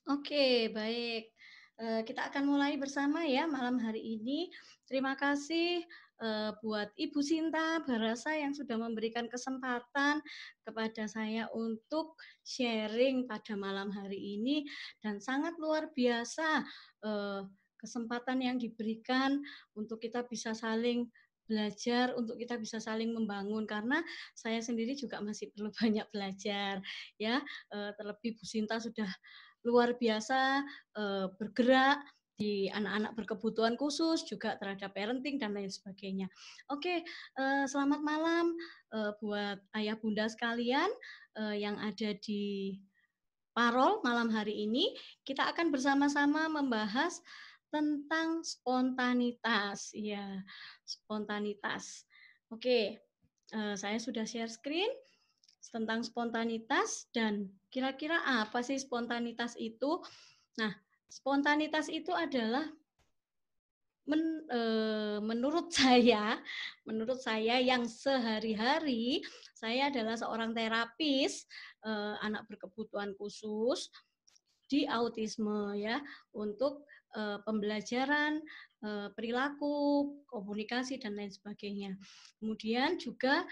Oke, baik. Kita akan mulai bersama ya malam hari ini. Terima kasih, buat Ibu Sinta Barasa yang sudah memberikan kesempatan kepada saya untuk sharing pada malam hari ini dan sangat luar biasa, kesempatan yang diberikan untuk kita bisa saling belajar, untuk kita bisa saling membangun karena saya sendiri juga masih perlu banyak belajar ya, terlebih Bu Sinta sudah luar biasa, bergerak di anak-anak berkebutuhan khusus, juga terhadap parenting dan lain sebagainya. Oke, selamat malam, buat ayah bunda sekalian, yang ada di Parol malam hari ini. Kita akan bersama-sama membahas tentang spontanitas, ya, spontanitas. Oke, saya sudah share screen tentang spontanitas dan kira-kira apa sih spontanitas itu? Nah, spontanitas itu adalah menurut saya yang sehari-hari saya adalah seorang terapis, anak berkebutuhan khusus di autisme ya, untuk, pembelajaran, perilaku, komunikasi, dan lain sebagainya. Kemudian juga,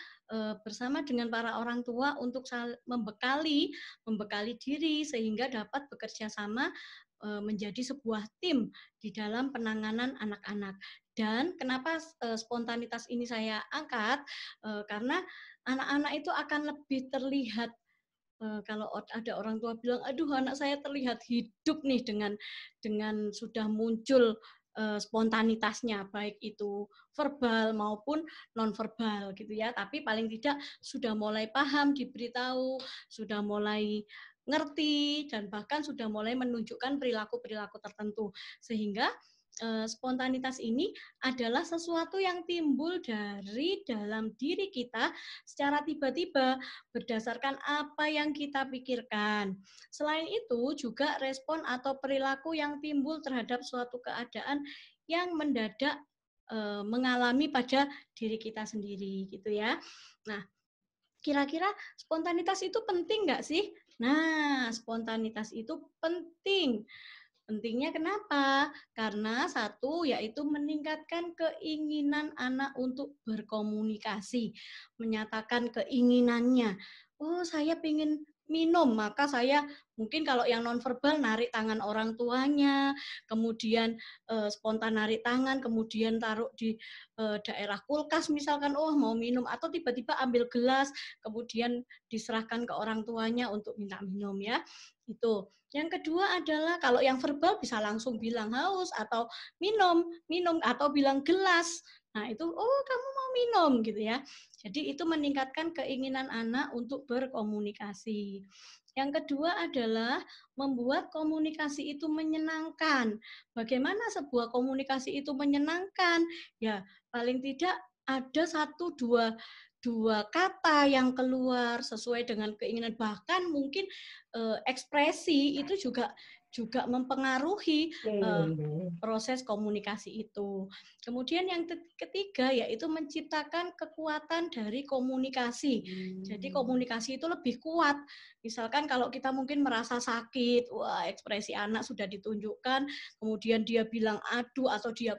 bersama dengan para orang tua untuk membekali diri sehingga dapat bekerja sama, menjadi sebuah tim di dalam penanganan anak-anak. Dan kenapa, spontanitas ini saya angkat, karena anak-anak itu akan lebih terlihat. Kalau ada orang tua bilang, "Aduh anak saya terlihat hidup nih dengan sudah muncul, spontanitasnya," baik itu verbal maupun nonverbal gitu ya. Tapi paling tidak sudah mulai paham, diberitahu, sudah mulai ngerti, dan bahkan sudah mulai menunjukkan perilaku-perilaku tertentu. Sehingga, spontanitas ini adalah sesuatu yang timbul dari dalam diri kita secara tiba-tiba, berdasarkan apa yang kita pikirkan. Selain itu, juga respon atau perilaku yang timbul terhadap suatu keadaan yang mendadak mengalami pada diri kita sendiri, gitu ya. Nah, kira-kira spontanitas itu penting nggak sih? Nah, spontanitas itu penting. Pentingnya kenapa? Karena satu, yaitu meningkatkan keinginan anak untuk berkomunikasi, menyatakan keinginannya. Oh, saya ingin minum, maka saya mungkin kalau yang nonverbal narik tangan orang tuanya, kemudian spontan narik tangan, kemudian taruh di daerah kulkas misalkan, oh mau minum, atau tiba-tiba ambil gelas, kemudian diserahkan ke orang tuanya untuk minta minum ya. Itu. Yang kedua adalah kalau yang verbal bisa langsung bilang haus atau minum, minum atau bilang gelas. Nah, itu oh kamu mau minum gitu ya. Jadi itu meningkatkan keinginan anak untuk berkomunikasi. Yang kedua adalah membuat komunikasi itu menyenangkan. Bagaimana sebuah komunikasi itu menyenangkan? Ya, paling tidak ada satu dua kata yang keluar sesuai dengan keinginan, bahkan mungkin ekspresi itu juga mempengaruhi proses komunikasi itu. Kemudian yang ketiga yaitu menciptakan kekuatan dari komunikasi. Jadi komunikasi itu lebih kuat. Misalkan kalau kita mungkin merasa sakit, wah ekspresi anak sudah ditunjukkan, kemudian dia bilang aduh atau dia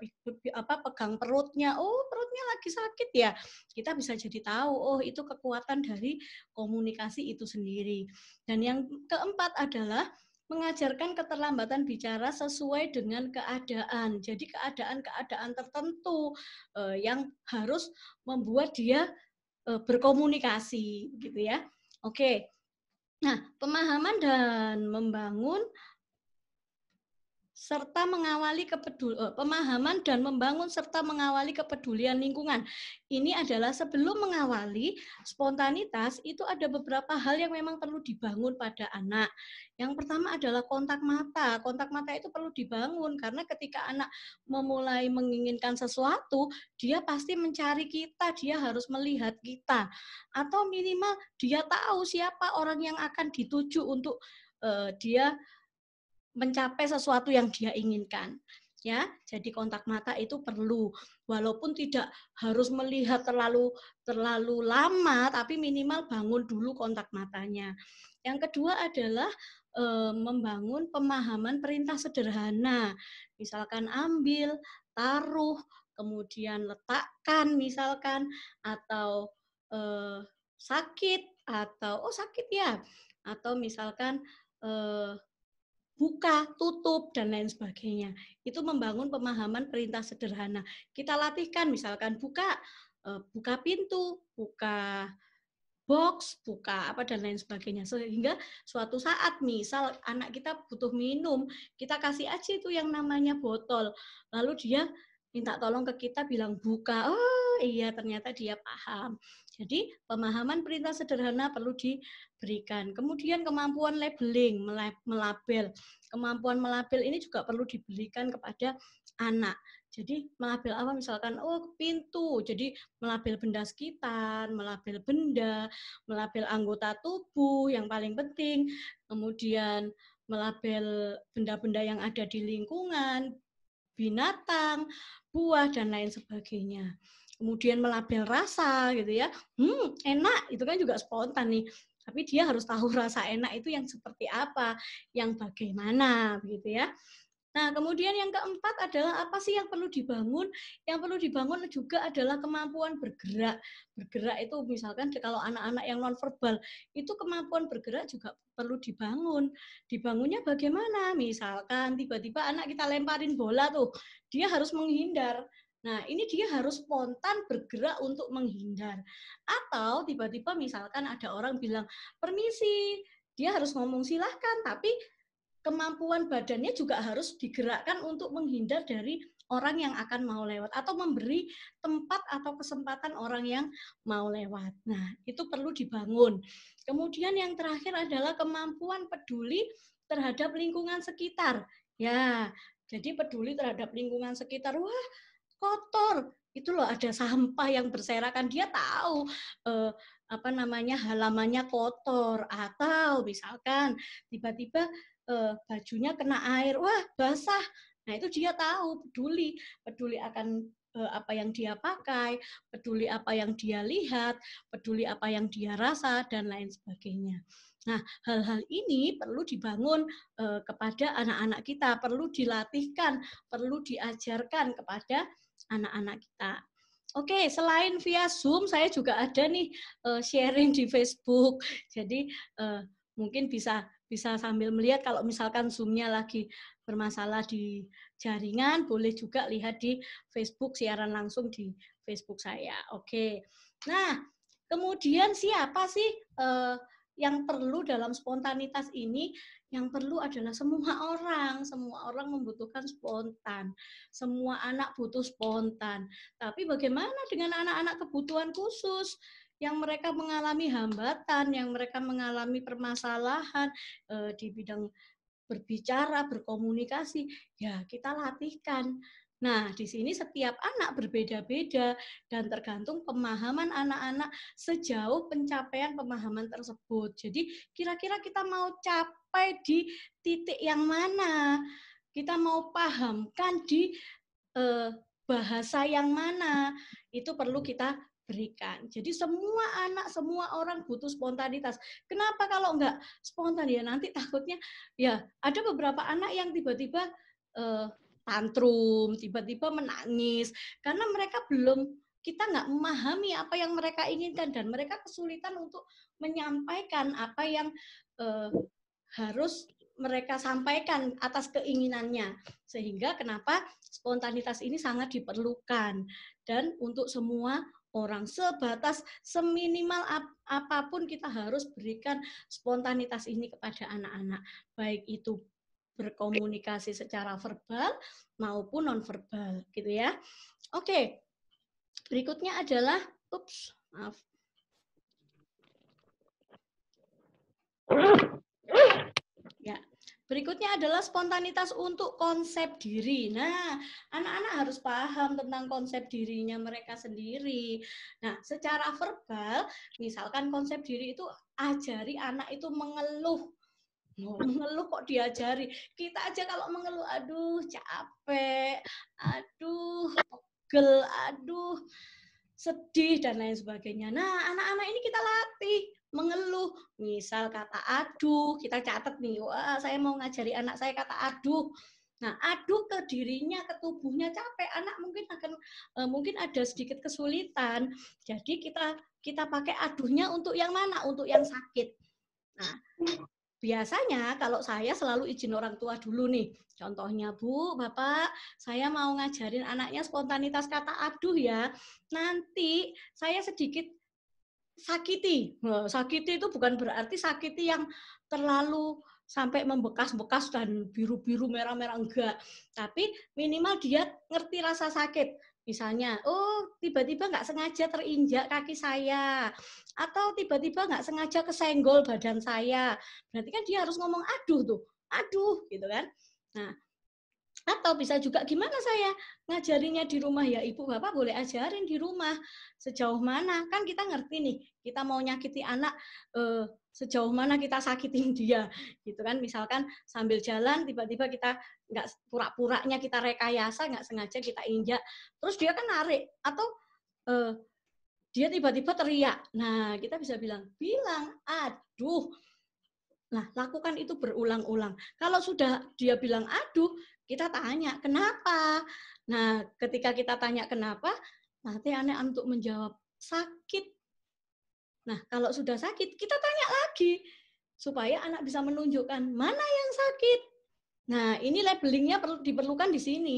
pegang perutnya, oh perutnya lagi sakit ya. Kita bisa jadi tahu, oh itu kekuatan dari komunikasi itu sendiri. Dan yang keempat adalah mengajarkan keterlambatan bicara sesuai dengan keadaan. Jadi keadaan-keadaan tertentu yang harus membuat dia berkomunikasi gitu ya. Oke. Nah, pemahaman dan membangun serta mengawali pemahaman dan membangun serta mengawali kepedulian lingkungan. Ini adalah sebelum mengawali spontanitas itu ada beberapa hal yang memang perlu dibangun pada anak. Yang pertama adalah kontak mata. Kontak mata itu perlu dibangun karena ketika anak memulai menginginkan sesuatu, dia pasti mencari kita, dia harus melihat kita. Atau minimal dia tahu siapa orang yang akan dituju untuk dia mencapai sesuatu yang dia inginkan. ya. Jadi kontak mata itu perlu, walaupun tidak harus melihat terlalu lama, tapi minimal bangun dulu kontak matanya. Yang kedua adalah membangun pemahaman perintah sederhana, misalkan ambil, taruh, kemudian letakkan misalkan, atau sakit, atau oh sakit ya, atau misalkan buka, tutup, dan lain sebagainya. Itu membangun pemahaman perintah sederhana. Kita latihkan misalkan buka, buka pintu, buka box, buka apa dan lain sebagainya. Sehingga suatu saat misal anak kita butuh minum, kita kasih aja itu yang namanya botol. Lalu dia minta tolong ke kita bilang buka. Oh iya, ternyata dia paham. Jadi pemahaman perintah sederhana perlu diberikan. Kemudian kemampuan labeling, melabel. Kemampuan melabel ini juga perlu diberikan kepada anak. Jadi melabel apa misalkan, oh pintu, jadi melabel benda sekitar, melabel benda, melabel anggota tubuh yang paling penting, kemudian melabel benda-benda yang ada di lingkungan, binatang, buah, dan lain sebagainya. Kemudian melabel rasa gitu ya, enak, itu kan juga spontan nih. Tapi dia harus tahu rasa enak itu yang seperti apa, yang bagaimana, begitu ya. Nah, kemudian yang keempat adalah apa sih yang perlu dibangun? Yang perlu dibangun juga adalah kemampuan bergerak. Bergerak itu misalkan kalau anak-anak yang nonverbal, itu kemampuan bergerak juga perlu dibangun. Dibangunnya bagaimana? Misalkan tiba-tiba anak kita lemparin bola tuh, dia harus menghindar. Nah, ini dia harus spontan bergerak untuk menghindar. Atau tiba-tiba misalkan ada orang bilang, permisi, dia harus ngomong silahkan, tapi kemampuan badannya juga harus digerakkan untuk menghindar dari orang yang akan mau lewat atau memberi tempat atau kesempatan orang yang mau lewat. Nah, itu perlu dibangun. Kemudian yang terakhir adalah kemampuan peduli terhadap lingkungan sekitar. Ya, jadi peduli terhadap lingkungan sekitar. Wah, kotor. Itu loh ada sampah yang berserakan. Dia tahu halamannya kotor, atau misalkan tiba-tiba bajunya kena air, wah basah. Nah itu dia tahu, peduli akan apa yang dia pakai, peduli apa yang dia lihat, peduli apa yang dia rasa, dan lain sebagainya. Nah, hal-hal ini perlu dibangun kepada anak-anak kita, perlu dilatihkan, perlu diajarkan kepada anak-anak kita. Oke, selain via Zoom, saya juga ada nih sharing di Facebook. Jadi mungkin bisa sambil melihat kalau misalkan Zoom-nya lagi bermasalah di jaringan, boleh juga lihat di Facebook, siaran langsung di Facebook saya. Oke. Nah, kemudian siapa sih yang perlu dalam spontanitas ini? Yang perlu adalah semua orang membutuhkan spontan. Semua anak butuh spontan. Tapi bagaimana dengan anak-anak kebutuhan khusus? Yang mereka mengalami hambatan, yang mereka mengalami permasalahan di bidang berbicara, berkomunikasi, ya kita latihkan. Nah, di sini setiap anak berbeda-beda dan tergantung pemahaman anak-anak sejauh pencapaian pemahaman tersebut. Jadi, kira-kira kita mau capai di titik yang mana? Kita mau pahamkan di bahasa yang mana? Itu perlu kita berikan. Jadi semua anak, semua orang butuh spontanitas. Kenapa kalau enggak spontan ya nanti takutnya ya ada beberapa anak yang tiba-tiba tantrum, tiba-tiba menangis karena mereka kita nggak memahami apa yang mereka inginkan dan mereka kesulitan untuk menyampaikan apa yang harus mereka sampaikan atas keinginannya. Sehingga kenapa spontanitas ini sangat diperlukan. Dan untuk semua orang sebatas seminimal apapun kita harus berikan spontanitas ini kepada anak-anak. Baik itu berkomunikasi secara verbal maupun nonverbal gitu ya. Oke. Berikutnya adalah maaf. Ya, berikutnya adalah spontanitas untuk konsep diri. Nah, anak-anak harus paham tentang konsep dirinya mereka sendiri. Nah, secara verbal, misalkan konsep diri itu ajari anak itu mengeluh. Mengeluh kok diajari. Kita aja kalau mengeluh, aduh capek, aduh pegel, aduh sedih dan lain sebagainya. Nah, anak-anak ini kita latih mengeluh. Misal kata aduh, kita catat nih, wah saya mau ngajari anak saya kata aduh. Nah, aduh ke dirinya, ke tubuhnya capek, anak mungkin akan mungkin ada sedikit kesulitan. Jadi kita pakai aduhnya untuk yang mana? Untuk yang sakit. Nah, biasanya kalau saya selalu izin orang tua dulu nih. Contohnya, Bu, Bapak, saya mau ngajarin anaknya spontanitas kata aduh ya. Nanti saya sedikit sakiti. Sakiti itu bukan berarti sakiti yang terlalu sampai membekas-bekas dan biru-biru merah-merah, enggak. Tapi minimal dia ngerti rasa sakit. Misalnya, oh tiba-tiba nggak sengaja terinjak kaki saya, atau tiba-tiba nggak sengaja kesenggol badan saya. Berarti kan dia harus ngomong aduh tuh, aduh gitu kan. Nah, atau bisa juga gimana saya ngajarinya di rumah, ya ibu bapak boleh ajarin di rumah sejauh mana, kan kita ngerti nih kita mau nyakiti anak sejauh mana kita sakitin dia gitu kan. Misalkan sambil jalan tiba-tiba kita nggak, pura-puranya kita rekayasa nggak sengaja kita injak, terus dia kan narik, atau dia tiba-tiba teriak. Nah, kita bisa bilang aduh. Nah, lakukan itu berulang-ulang. Kalau sudah dia bilang aduh, kita tanya kenapa. Nah, ketika kita tanya kenapa, nanti anak untuk menjawab sakit. Nah, kalau sudah sakit, kita tanya lagi supaya anak bisa menunjukkan mana yang sakit. Nah, ini labelingnya diperlukan di sini.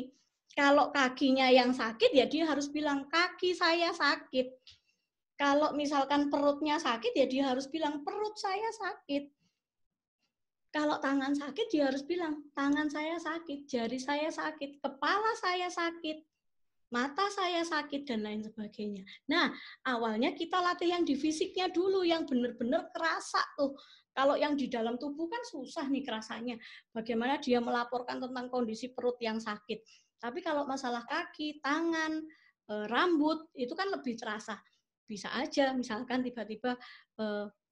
Kalau kakinya yang sakit, ya dia harus bilang kaki saya sakit. Kalau misalkan perutnya sakit, ya dia harus bilang perut saya sakit. Kalau tangan sakit, dia harus bilang, tangan saya sakit, jari saya sakit, kepala saya sakit, mata saya sakit, dan lain sebagainya. Nah, awalnya kita latih yang di fisiknya dulu, yang benar-benar kerasa tuh. Kalau yang di dalam tubuh kan susah nih kerasanya. Bagaimana dia melaporkan tentang kondisi perut yang sakit. Tapi kalau masalah kaki, tangan, rambut, itu kan lebih terasa. Bisa aja, misalkan tiba-tiba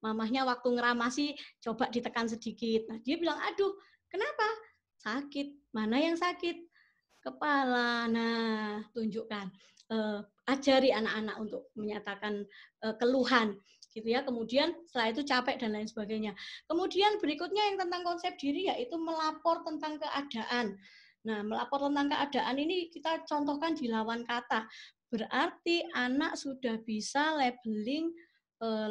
mamahnya waktu ngeramasi coba ditekan sedikit. Nah, dia bilang, aduh, kenapa? Sakit. Mana yang sakit? Kepala. Nah, tunjukkan. Ajari anak-anak untuk menyatakan keluhan. Gitu ya. Kemudian setelah itu capek dan lain sebagainya. Kemudian berikutnya yang tentang konsep diri, yaitu melapor tentang keadaan. Nah, melapor tentang keadaan ini kita contohkan di lawan kata. Berarti anak sudah bisa labeling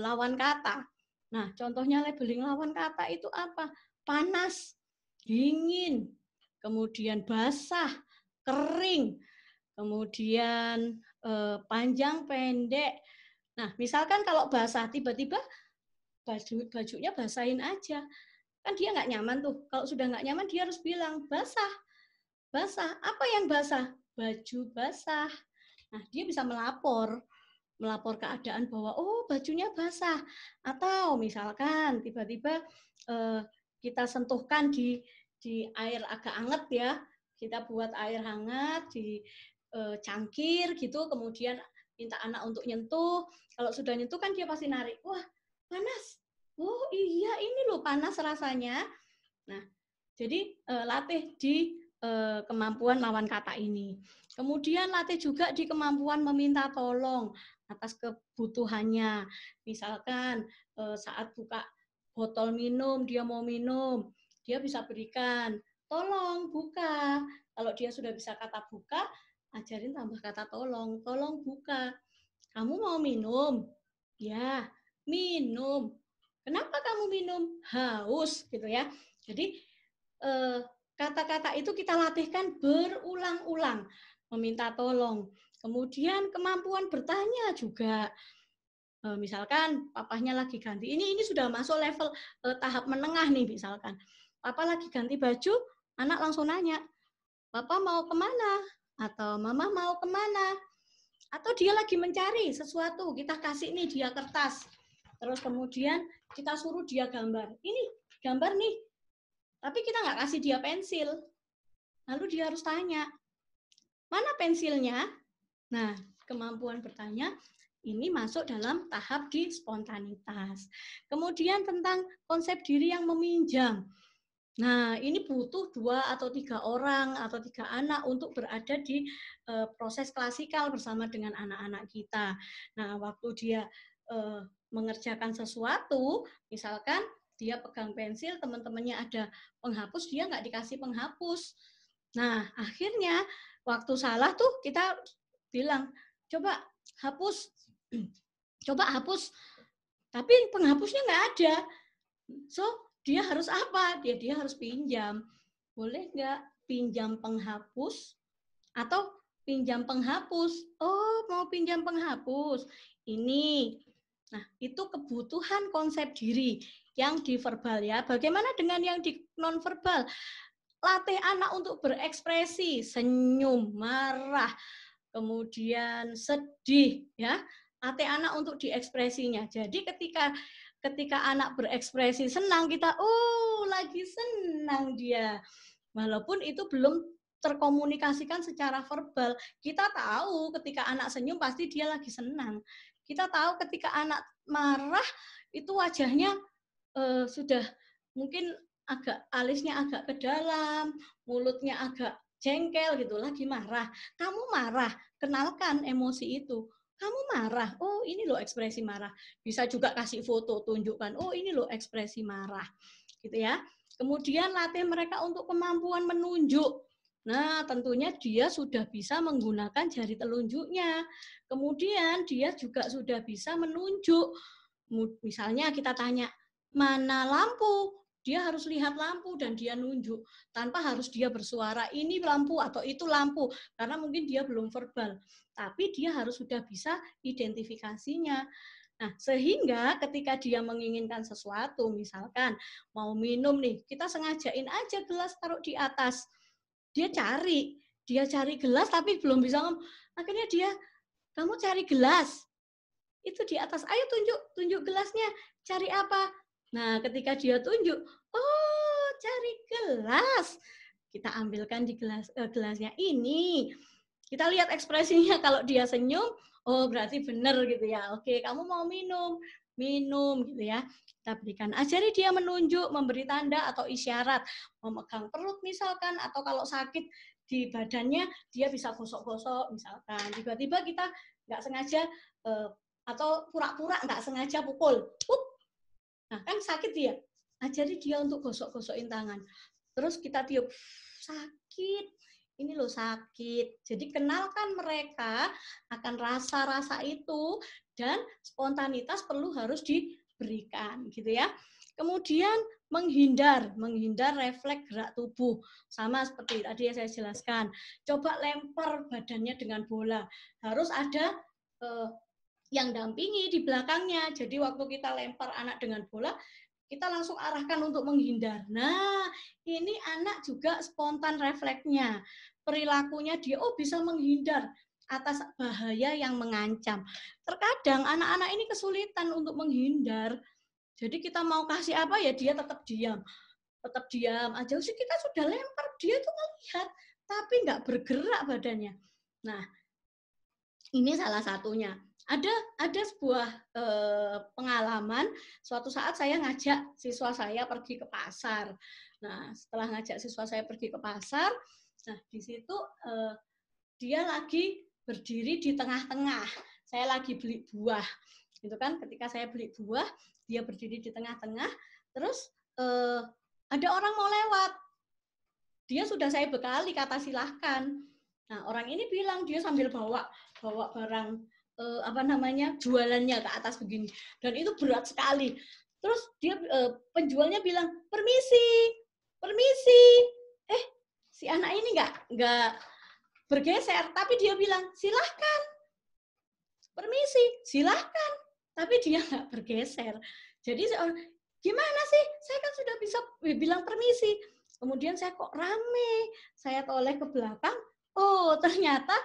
lawan kata. Nah, contohnya labeling lawan kata itu apa? Panas, dingin, kemudian basah, kering, kemudian panjang, pendek. Nah, misalkan kalau basah, tiba-tiba bajunya basahin aja. Kan dia nggak nyaman tuh. Kalau sudah nggak nyaman, dia harus bilang, basah. Basah. Apa yang basah? Baju basah. Nah, dia bisa melapor keadaan bahwa oh bajunya basah, atau misalkan tiba-tiba kita sentuhkan di air agak hangat ya, kita buat air hangat di cangkir gitu, kemudian minta anak untuk nyentuh. Kalau sudah nyentuh kan dia pasti narik, wah panas, oh iya ini loh panas rasanya. Nah, jadi latih di kemampuan lawan kata ini. Kemudian latih juga di kemampuan meminta tolong atas kebutuhannya. Misalkan saat buka botol minum, dia mau minum, dia bisa berikan, tolong buka. Kalau dia sudah bisa kata buka, ajarin tambah kata tolong. Tolong buka. Kamu mau minum? Ya, minum. Kenapa kamu minum? Haus, gitu ya. Jadi kata-kata itu kita latihkan berulang-ulang, meminta tolong. Kemudian kemampuan bertanya juga. Misalkan papahnya lagi ganti, ini sudah masuk level tahap menengah nih misalkan. Papa lagi ganti baju, anak langsung nanya, Papa mau kemana? Atau Mama mau kemana? Atau dia lagi mencari sesuatu, kita kasih nih dia kertas. Terus kemudian kita suruh dia gambar. Ini gambar nih, tapi kita nggak kasih dia pensil. Lalu dia harus tanya, mana pensilnya? Nah, kemampuan bertanya Ini masuk dalam tahap di spontanitas. Kemudian tentang konsep diri yang meminjam. Nah, ini butuh 2 atau 3 orang atau 3 anak untuk berada di proses klasikal bersama dengan anak-anak kita. Nah, waktu dia mengerjakan sesuatu, misalkan dia pegang pensil, teman-temannya ada penghapus, dia nggak dikasih penghapus. Nah, akhirnya waktu salah tuh kita bilang, coba hapus, coba hapus, tapi penghapusnya nggak ada. So, dia harus apa? Dia harus pinjam. Boleh nggak pinjam penghapus? Atau pinjam penghapus? Oh, mau pinjam penghapus. Ini. Nah, itu kebutuhan konsep diri yang di verbal ya. Bagaimana dengan yang di nonverbal? Latih anak untuk berekspresi, senyum, marah, kemudian sedih ya. Latih anak untuk diekspresinya. Jadi ketika anak berekspresi senang, kita lagi senang dia. Walaupun itu belum terkomunikasikan secara verbal. Kita tahu ketika anak senyum pasti dia lagi senang. Kita tahu ketika anak marah itu wajahnya sudah mungkin agak alisnya agak ke dalam, mulutnya agak jengkel gitu, lagi marah. Kamu marah, kenalkan emosi itu. Kamu marah, oh ini loh ekspresi marah. Bisa juga kasih foto, tunjukkan, oh ini loh ekspresi marah. Gitu ya. Kemudian latih mereka untuk kemampuan menunjuk. Nah, tentunya dia sudah bisa menggunakan jari telunjuknya. Kemudian dia juga sudah bisa menunjuk. Misalnya kita tanya, mana lampu? Dia harus lihat lampu dan dia nunjuk. Tanpa harus dia bersuara, ini lampu atau itu lampu. Karena mungkin dia belum verbal. Tapi dia harus sudah bisa identifikasinya. Nah, sehingga ketika dia menginginkan sesuatu, misalkan mau minum nih, kita sengajain aja gelas taruh di atas. Dia cari gelas tapi belum bisa ngomong. Akhirnya dia, kamu cari gelas. Itu di atas, ayo tunjuk gelasnya, cari apa? Nah, ketika dia tunjuk, oh, cari gelas. Kita ambilkan di gelasnya ini. Kita lihat ekspresinya, kalau dia senyum, oh berarti benar gitu ya. Oke, kamu mau minum gitu ya. Kita berikan, ajari dia menunjuk, memberi tanda atau isyarat, memegang perut misalkan, atau kalau sakit di badannya dia bisa gosok-gosok misalkan. Tiba-tiba kita nggak sengaja atau pura-pura nggak sengaja pukul. Nah kan sakit dia. Ajari dia untuk gosok-gosokin tangan. Terus kita tiup, sakit. Ini loh sakit. Jadi kenalkan mereka akan rasa-rasa itu dan spontanitas harus diberikan gitu ya. Kemudian menghindar refleks gerak tubuh. Sama seperti tadi yang saya jelaskan. Coba lempar badannya dengan bola. Harus ada yang dampingi di belakangnya. Jadi waktu kita lempar anak dengan bola, kita langsung arahkan untuk menghindar. Nah, ini anak juga spontan refleksnya. Perilakunya dia, bisa menghindar atas bahaya yang mengancam. Terkadang anak-anak ini kesulitan untuk menghindar. Jadi kita mau kasih apa ya, dia tetap diam. Tetap diam aja. Kita sudah lempar, dia tuh melihat, tapi nggak bergerak badannya. Nah, ini salah satunya. Ada sebuah pengalaman, suatu saat saya ngajak siswa saya pergi ke pasar. Nah, setelah ngajak siswa saya pergi ke pasar, nah di situ dia lagi berdiri di tengah-tengah. Saya lagi beli buah. Gitu kan, ketika saya beli buah, dia berdiri di tengah-tengah, terus ada orang mau lewat. Dia sudah saya bekali kata silahkan. Nah, orang ini bilang dia sambil bawa barang jualannya ke atas begini, dan itu berat sekali. Terus dia penjualnya bilang permisi, si anak ini nggak bergeser, tapi dia bilang silahkan, permisi, silahkan, tapi dia nggak bergeser. Jadi gimana sih, saya kan sudah bisa bilang permisi, kemudian saya kok rame, saya toleh ke belakang, oh ternyata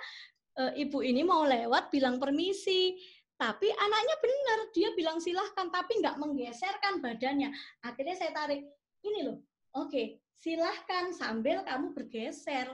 ibu ini mau lewat bilang permisi, tapi anaknya benar, dia bilang silahkan, tapi nggak menggeserkan badannya. Akhirnya saya tarik, ini loh, oke, silahkan sambil kamu bergeser.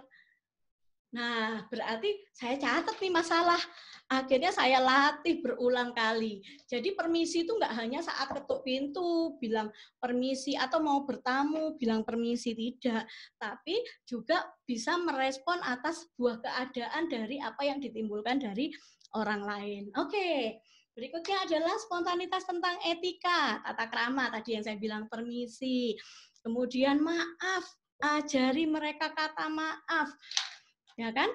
Nah, berarti saya catat nih masalah. Akhirnya saya latih berulang kali. Jadi permisi itu nggak hanya saat ketuk pintu, bilang permisi, atau mau bertamu, bilang permisi, tidak. Tapi juga bisa merespon atas sebuah keadaan dari apa yang ditimbulkan dari orang lain. Oke, berikutnya adalah spontanitas tentang etika, tata krama, tadi yang saya bilang permisi. Kemudian maaf, ajari mereka kata maaf. Ya kan?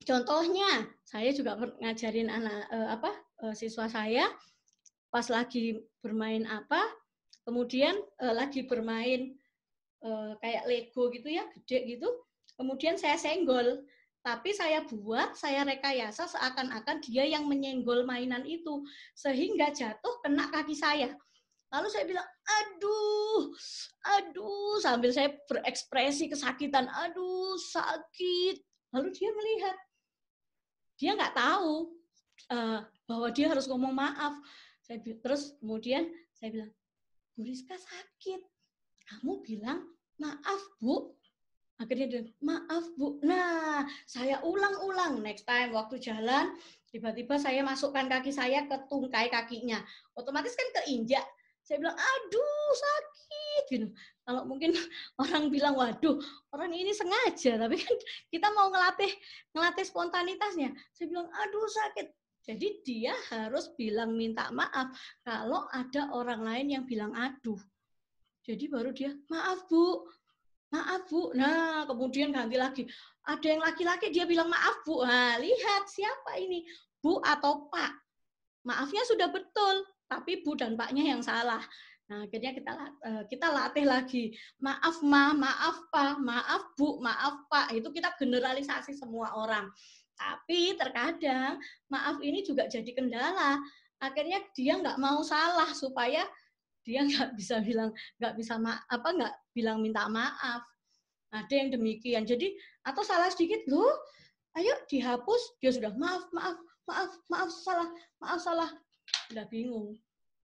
Contohnya, saya juga ngajarin siswa saya pas lagi bermain apa, kemudian lagi bermain kayak Lego gitu ya, gede gitu. Kemudian saya senggol, tapi saya rekayasa seakan-akan dia yang menyenggol mainan itu, sehingga jatuh kena kaki saya. Lalu saya bilang, aduh, aduh, sambil saya berekspresi kesakitan, aduh, sakit. Lalu dia melihat, dia nggak tahu bahwa dia harus ngomong maaf. Terus kemudian saya bilang, Bu Rizka sakit. Kamu bilang, maaf Bu. Akhirnya dia, maaf Bu. Nah, saya ulang-ulang. Next time waktu jalan, tiba-tiba saya masukkan kaki saya ke tungkai kakinya. Otomatis kan keinjak. Saya bilang, aduh sakit. Gitu. Kalau mungkin orang bilang, waduh, orang ini sengaja. Tapi kan kita mau ngelatih spontanitasnya. Saya bilang, aduh sakit. Jadi dia harus bilang minta maaf kalau ada orang lain yang bilang aduh. Jadi baru dia, maaf Bu, maaf Bu. Nah, kemudian ganti lagi. Ada yang laki-laki dia bilang maaf Bu. Nah, lihat siapa ini, Bu atau Pak. Maafnya sudah betul, tapi Bu dan Paknya yang salah. Nah, akhirnya kita latih lagi. Maaf Ma, maaf Pak, maaf Bu, maaf Pak. Itu kita generalisasi semua orang. Tapi terkadang maaf ini juga jadi kendala. Akhirnya dia nggak mau salah supaya dia nggak bilang minta maaf. Ada yang demikian. Jadi atau salah sedikit, loh, ayo dihapus. Dia sudah maaf salah. Udah bingung.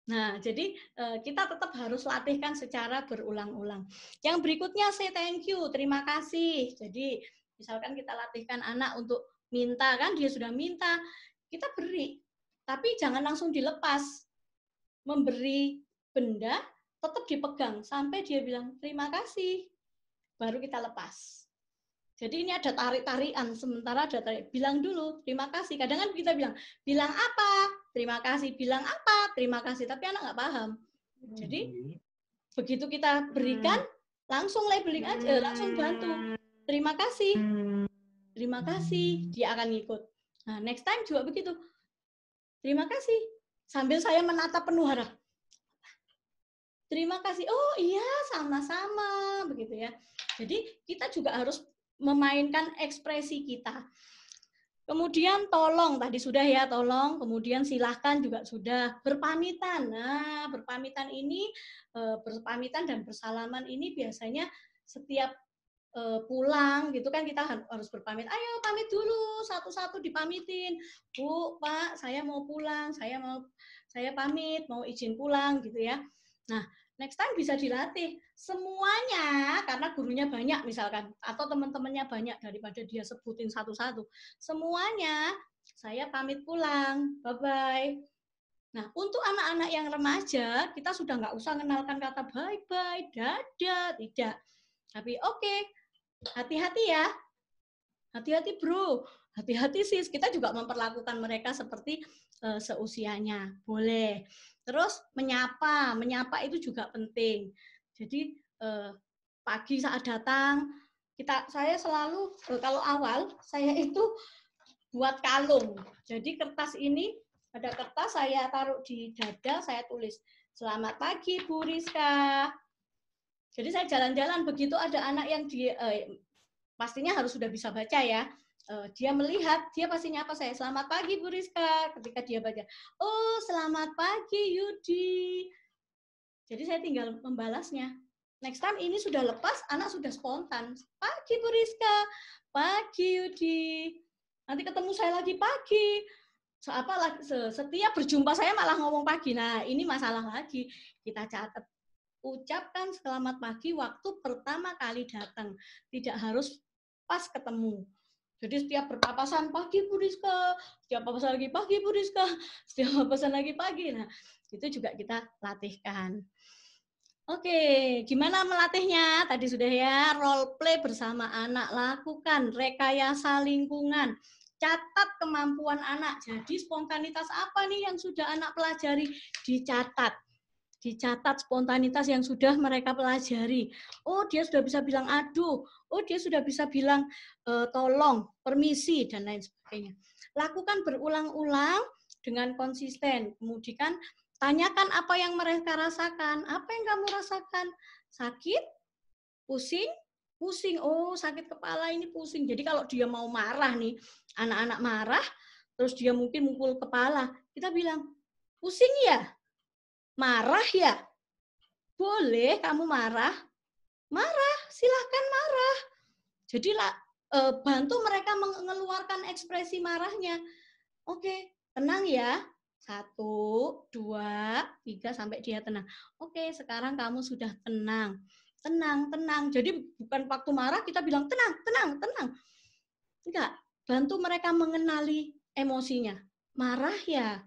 Nah, jadi kita tetap harus latihkan secara berulang-ulang. Yang berikutnya say thank you, terima kasih. Jadi misalkan kita latihkan anak untuk minta, kan dia sudah minta, kita beri. Tapi jangan langsung dilepas. Memberi benda tetap dipegang sampai dia bilang terima kasih, baru kita lepas. Jadi ini ada tarik-tarikan, sementara ada tarik. Bilang dulu, terima kasih. Kadang kan kita bilang apa? Terima kasih. Bilang apa? Terima kasih. Tapi anak nggak paham. Jadi begitu kita berikan, langsung labeling aja, langsung bantu. Terima kasih. Terima kasih. Dia akan ngikut. Nah, next time juga begitu. Terima kasih. Sambil saya menatap penuh harap. Terima kasih. Oh iya, sama-sama. Begitu ya. Jadi kita juga harus memainkan ekspresi kita. Kemudian tolong, tadi sudah ya tolong, kemudian silahkan juga sudah. Berpamitan. Nah, berpamitan ini, berpamitan dan bersalaman ini biasanya setiap pulang gitu kan kita harus berpamit. Ayo pamit dulu, satu-satu dipamitin. Bu, Pak, saya mau pulang, saya pamit, mau izin pulang gitu ya. Nah, next time bisa dilatih semuanya karena gurunya banyak misalkan atau teman-temannya banyak daripada dia sebutin satu-satu. Semuanya saya pamit pulang. Bye-bye. Nah, untuk anak-anak yang remaja, kita sudah nggak usah kenalkan kata bye-bye, dadah, tidak. Tapi oke, hati-hati ya. Hati-hati bro, hati-hati sis. Kita juga memperlakukan mereka seperti seusianya. Boleh. Terus menyapa itu juga penting. Jadi pagi saat datang, saya selalu kalau awal saya itu buat kalung. Jadi kertas ini ada kertas saya taruh di dada, saya tulis selamat pagi Bu Rizka. Jadi saya jalan-jalan begitu ada anak yang pastinya harus sudah bisa baca ya. Dia melihat, dia pasti nyapa saya, selamat pagi Bu Rizka. Ketika dia baca, oh selamat pagi Yudi. Jadi saya tinggal membalasnya. Next time ini sudah lepas, anak sudah spontan. Pagi Bu Rizka, pagi Yudi. Nanti ketemu saya lagi pagi. Setiap berjumpa saya malah ngomong pagi. Nah ini masalah lagi. Kita catat. Ucapkan selamat pagi waktu pertama kali datang. Tidak harus pas ketemu. Jadi setiap berpapasan pagi Bu Rizka, setiap papasan lagi pagi Bu Rizka, setiap papasan lagi pagi. Nah, itu juga kita latihkan. Oke, gimana melatihnya? Tadi sudah ya, role play bersama anak, lakukan rekayasa lingkungan, catat kemampuan anak. Jadi spontanitas apa nih yang sudah anak pelajari? Dicatat. Dicatat spontanitas yang sudah mereka pelajari. Oh, dia sudah bisa bilang aduh. Oh, dia sudah bisa bilang tolong, permisi, dan lain sebagainya. Lakukan berulang-ulang dengan konsisten. Kemudian tanyakan apa yang mereka rasakan. Apa yang kamu rasakan? Sakit? Pusing? Pusing. Oh, sakit kepala ini pusing. Jadi kalau dia mau marah nih, anak-anak marah, terus dia mungkin mukul kepala, kita bilang, pusing ya? Marah ya? Boleh kamu marah? Marah, silahkan marah. Jadi bantu mereka mengeluarkan ekspresi marahnya. Oke, tenang ya. 1, 2, 3 sampai dia tenang. Oke, sekarang kamu sudah tenang. Tenang, tenang. Jadi bukan waktu marah kita bilang tenang, tenang, tenang. Enggak, bantu mereka mengenali emosinya. Marah ya?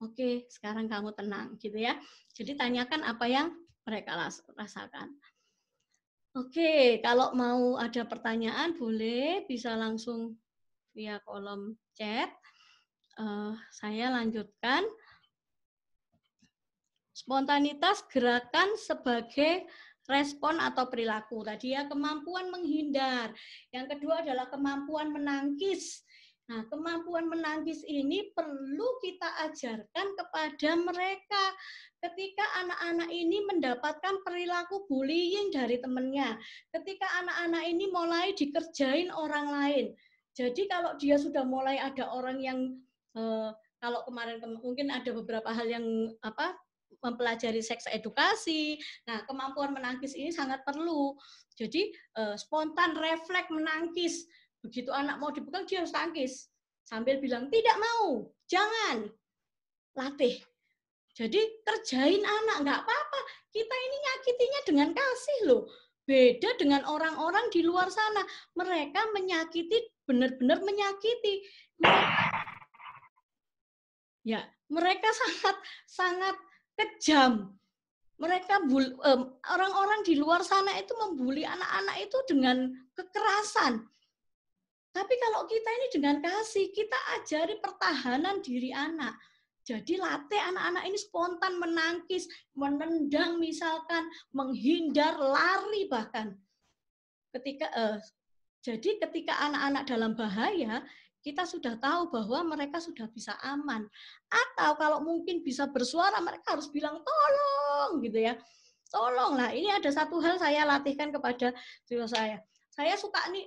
Oke, sekarang kamu tenang gitu ya. Jadi tanyakan apa yang mereka rasakan. Oke, kalau mau ada pertanyaan boleh bisa langsung via kolom chat. Saya lanjutkan. Spontanitas gerakan sebagai respon atau perilaku. Tadi ya kemampuan menghindar. Yang kedua adalah kemampuan menangkis. Nah, kemampuan menangkis ini perlu kita ajarkan kepada mereka ketika anak-anak ini mendapatkan perilaku bullying dari temannya. Ketika anak-anak ini mulai dikerjain orang lain. Jadi kalau dia sudah mulai ada orang yang kalau kemarin mungkin ada beberapa hal yang mempelajari seks edukasi. Nah, kemampuan menangkis ini sangat perlu. Jadi spontan refleks menangkis. Begitu anak mau dipukul dia harus tangkis. Sambil bilang tidak mau, jangan. Latih. Jadi kerjain anak, nggak apa-apa. Kita ini nyakitinya dengan kasih loh. Beda dengan orang-orang di luar sana. Mereka menyakiti, benar-benar menyakiti. Ya, mereka sangat kejam. Mereka orang-orang di luar sana itu membuli anak-anak itu dengan kekerasan. Tapi kalau kita ini dengan kasih, kita ajari pertahanan diri anak. Jadi latih anak-anak ini spontan menangkis, menendang misalkan, menghindar, lari bahkan. Jadi ketika anak-anak dalam bahaya, kita sudah tahu bahwa mereka sudah bisa aman. Atau kalau mungkin bisa bersuara, mereka harus bilang tolong gitu ya. Tolong lah, ini ada satu hal saya latihkan kepada siswa saya. Saya suka nih,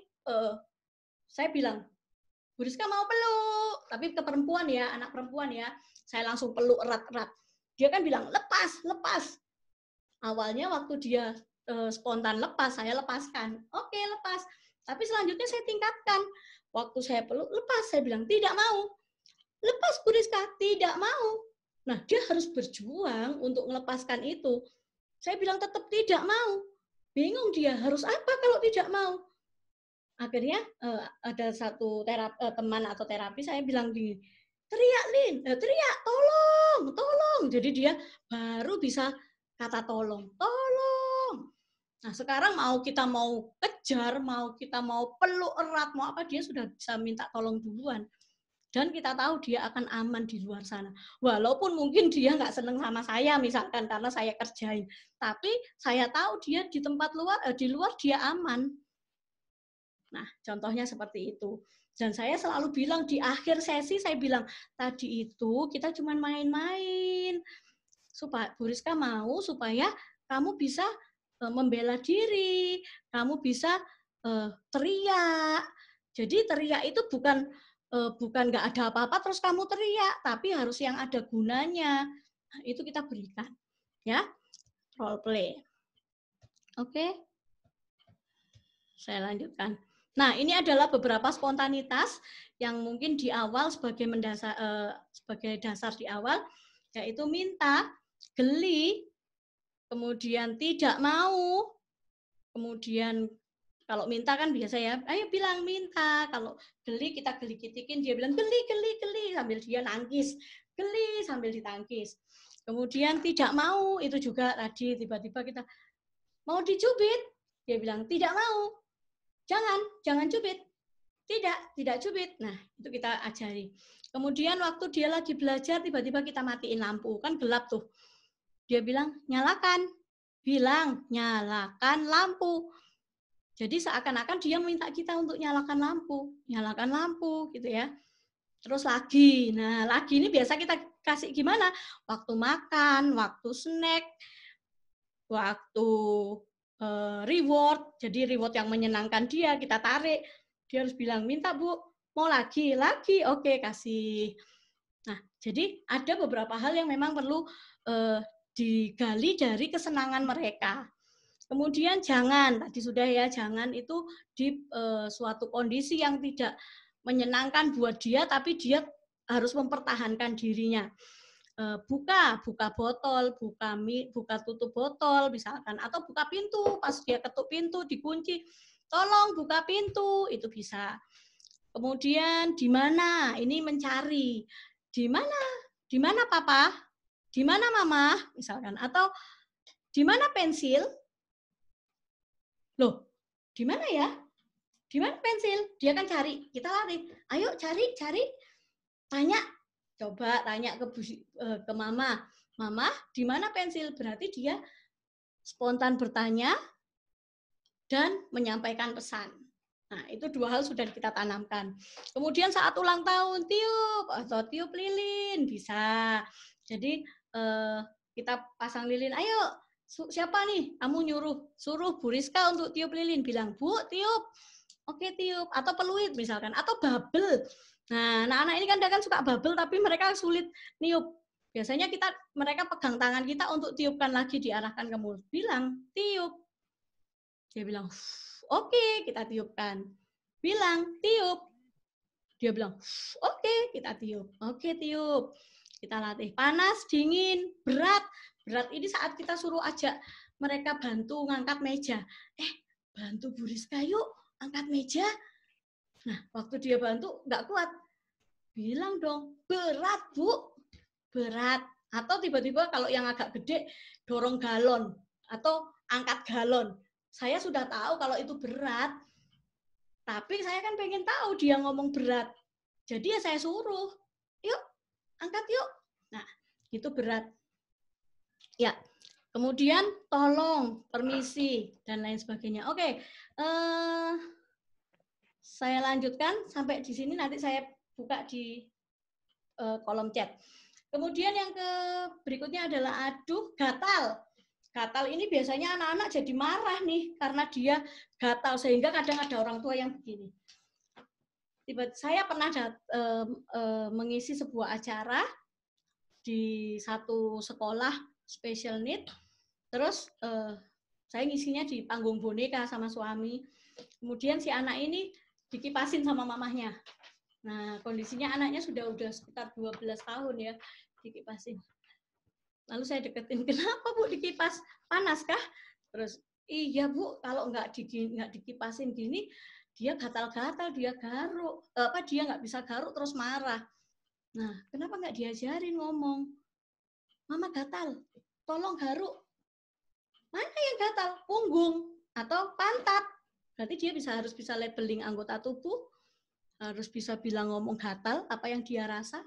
saya bilang, Bu Rizka mau peluk, tapi ke perempuan ya, anak perempuan ya. Saya langsung peluk erat-erat. Dia kan bilang, lepas, lepas. Awalnya waktu dia spontan lepas, saya lepaskan. Oke, lepas. Tapi selanjutnya saya tingkatkan. Waktu saya peluk, lepas. Saya bilang, tidak mau. Lepas Bu Rizka, tidak mau. Nah, dia harus berjuang untuk melepaskan itu. Saya bilang tetap tidak mau. Bingung dia, harus apa kalau tidak mau? Akhirnya ada satu teman atau terapi, saya bilang gini, teriak Lin, teriak, tolong, tolong. Jadi dia baru bisa kata tolong, tolong. Nah sekarang kita mau kejar, kita mau peluk erat, mau apa, dia sudah bisa minta tolong duluan. Dan kita tahu dia akan aman di luar sana. Walaupun mungkin dia nggak seneng sama saya misalkan karena saya kerjain. Tapi saya tahu dia di tempat luar, di luar dia aman. Nah, contohnya seperti itu. Dan saya selalu bilang di akhir sesi, saya bilang, tadi itu kita cuma main-main. Supaya Bu Rizka mau supaya kamu bisa membela diri, kamu bisa teriak. Jadi teriak itu bukan nggak ada apa-apa terus kamu teriak, tapi harus yang ada gunanya. Nah, itu kita berikan, ya, role play. Oke, saya lanjutkan. Nah, ini adalah beberapa spontanitas yang mungkin di awal sebagai dasar di awal, yaitu minta, geli, kemudian tidak mau, kemudian Kalau minta kan biasa ya, ayo bilang minta. Kalau geli kita geli-gitikin, dia bilang geli, geli, geli sambil dia nangkis. Geli sambil ditangkis. Kemudian tidak mau, itu juga tadi tiba-tiba kita mau dicubit. Dia bilang tidak mau. Jangan cubit. Tidak cubit. Nah, itu kita ajari. Kemudian waktu dia lagi belajar, tiba-tiba kita matiin lampu. Kan gelap tuh. Dia bilang, nyalakan. Bilang, nyalakan lampu. Jadi seakan-akan dia minta kita untuk nyalakan lampu gitu ya. Terus lagi, nah lagi ini biasa kita kasih gimana? Waktu makan, waktu snack, waktu reward. Jadi reward yang menyenangkan dia, kita tarik. Dia harus bilang, minta Bu, mau lagi, oke kasih. Nah, jadi ada beberapa hal yang memang perlu digali dari kesenangan mereka. Kemudian tadi sudah ya, jangan itu di suatu kondisi yang tidak menyenangkan buat dia, tapi dia harus mempertahankan dirinya. Buka botol, buka tutup botol misalkan, atau buka pintu, pas dia ketuk pintu dikunci, tolong buka pintu, itu bisa. Kemudian di mana? Ini mencari. Di mana papa? Di mana mama? Misalkan, atau di mana pensil? Loh, di mana ya? Di mana pensil? Dia kan cari, kita lari. Ayo cari. Tanya, coba tanya ke mama. Mama, di mana pensil? Berarti dia spontan bertanya dan menyampaikan pesan. Nah, itu dua hal sudah kita tanamkan. Kemudian saat ulang tahun, tiup atau tiup lilin bisa. Jadi kita pasang lilin. Ayo, siapa nih? Kamu suruh Bu Rizka untuk tiup lilin. Bilang, Bu, tiup. Oke, tiup. Atau peluit misalkan. Atau bubble. Nah, anak-anak ini kan suka bubble, tapi mereka sulit niup. Biasanya mereka pegang tangan kita untuk tiupkan lagi, diarahkan ke mulut. Bilang, tiup. Dia bilang, oke, kita tiupkan. Bilang, tiup. Dia bilang, oke, kita tiup. Oke, tiup. Kita latih. Panas, dingin, berat. Berat ini saat kita suruh ajak mereka bantu ngangkat meja. Bantu Bu Rizka yuk, angkat meja. Nah, waktu dia bantu, nggak kuat. Bilang dong, berat Bu. Berat. Atau tiba-tiba kalau yang agak gede, dorong galon. Atau angkat galon. Saya sudah tahu kalau itu berat, tapi saya kan pengen tahu dia ngomong berat. Jadi ya saya suruh, yuk angkat yuk. Nah, itu berat. Ya, kemudian tolong, permisi, dan lain sebagainya. Oke, saya lanjutkan sampai di sini, nanti saya buka di kolom chat. Kemudian yang berikutnya adalah aduh, gatal. Gatal ini biasanya anak-anak jadi marah nih karena dia gatal, sehingga kadang ada orang tua yang begini. Saya pernah mengisi sebuah acara di satu sekolah special need, terus saya ngisinya di panggung boneka sama suami. Kemudian si anak ini dikipasin sama mamahnya. Nah, kondisinya anaknya sudah sekitar 12 tahun ya, dikipasin. Lalu saya deketin, kenapa Bu dikipas? Panas kah? Terus, iya Bu, kalau nggak dikipasin gini, dia gatal-gatal, dia garuk. Dia nggak bisa garuk terus marah. Nah, kenapa nggak diajarin ngomong? Mama gatal, tolong garuk. Mana yang gatal? Punggung atau pantat. Berarti dia harus bisa labeling anggota tubuh, harus bisa bilang ngomong gatal, apa yang dia rasa,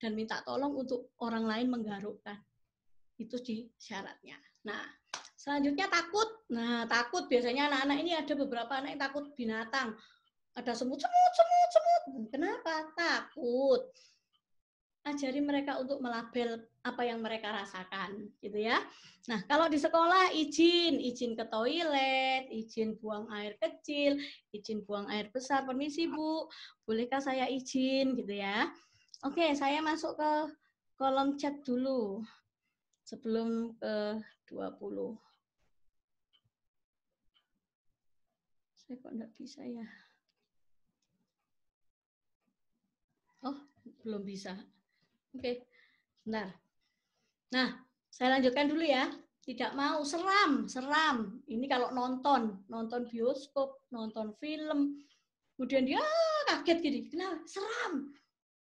dan minta tolong untuk orang lain menggarukkan. Itu di syaratnya. Nah, selanjutnya takut. Nah, takut biasanya anak-anak ini ada beberapa anak yang takut binatang. Ada semut. Kenapa? Takut. Ajari mereka untuk melabel apa yang mereka rasakan, gitu ya. Nah, kalau di sekolah izin ke toilet, izin buang air kecil, izin buang air besar. Permisi Bu, bolehkah saya izin, gitu ya. Oke, saya masuk ke kolom chat dulu sebelum ke 20. Saya kok enggak bisa ya? Oh, belum bisa. Oke, bentar. Nah, saya lanjutkan dulu ya. tidak mau, seram, seram. Ini kalau nonton bioskop, nonton film, kemudian dia kaget gini, kenapa? Seram.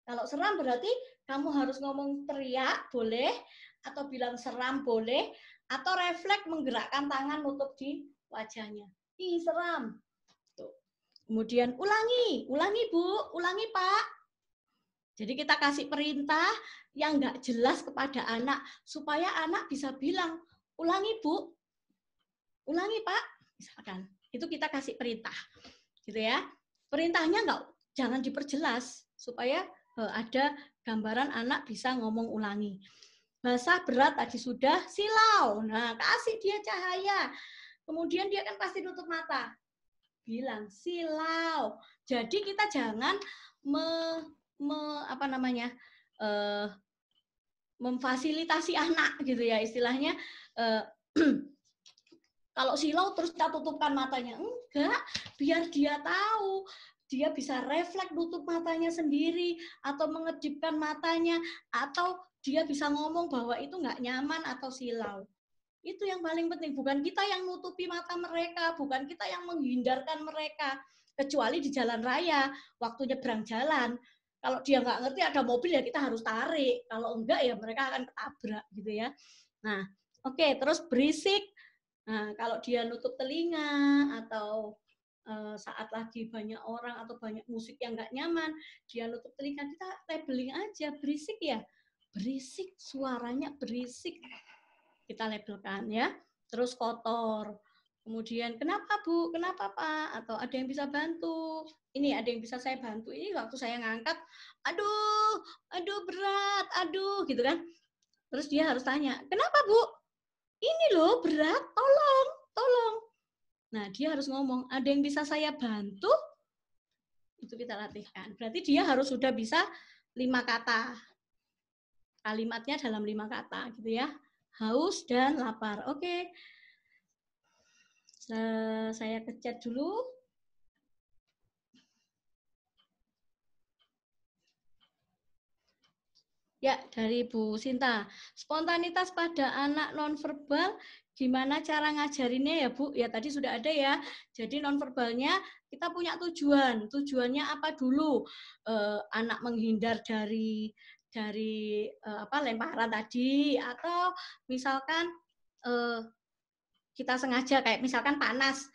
Kalau seram berarti kamu harus ngomong teriak, boleh, atau bilang seram, boleh, atau refleks menggerakkan tangan nutup di wajahnya. Ih, seram. Tuh. Kemudian ulangi, ulangi Bu, ulangi Pak. Jadi kita kasih perintah yang nggak jelas kepada anak, supaya anak bisa bilang, ulangi Bu, ulangi Pak, misalkan. Itu kita kasih perintah, gitu ya. Perintahnya jangan diperjelas, supaya ada gambaran anak bisa ngomong ulangi. Bahasa berat tadi sudah, silau. Nah, kasih dia cahaya. Kemudian dia kan pasti tutup mata. Bilang silau. Jadi kita jangan memfasilitasi anak gitu ya, istilahnya kalau silau terus kita tutupkan matanya. Enggak, biar dia tahu, dia bisa refleks tutup matanya sendiri, atau mengedipkan matanya, atau dia bisa ngomong bahwa itu nggak nyaman atau silau. Itu yang paling penting, bukan kita yang nutupi mata mereka, bukan kita yang menghindarkan mereka. Kecuali di jalan raya, waktu nyebrang jalan. Kalau dia nggak ngerti ada mobil ya kita harus tarik. Kalau enggak ya mereka akan ketabrak gitu ya. Nah, oke, terus berisik. Nah, kalau dia nutup telinga atau saat lagi banyak orang atau banyak musik yang nggak nyaman, dia nutup telinga, kita labeling aja, berisik ya, berisik, suaranya berisik, kita labelkan ya. Terus kotor, kemudian kenapa Bu, kenapa Pak, atau ada yang bisa bantu, ini ada yang bisa saya bantu, ini waktu saya ngangkat, aduh berat, aduh gitu kan. Terus dia harus tanya, kenapa Bu, ini loh berat, tolong, tolong. Nah, dia harus ngomong, ada yang bisa saya bantu? Itu kita latihkan. Berarti dia harus sudah bisa 5 kata. Kalimatnya dalam 5 kata gitu ya. Haus dan lapar. Oke. Saya kecat dulu. Ya, dari Bu Sinta. Spontanitas pada anak nonverbal, gimana cara ngajarinnya ya Bu? Ya tadi sudah ada ya. Jadi nonverbalnya kita punya tujuan. Tujuannya apa dulu? Anak menghindar dari lemparan tadi, atau misalkan kita sengaja kayak misalkan panas.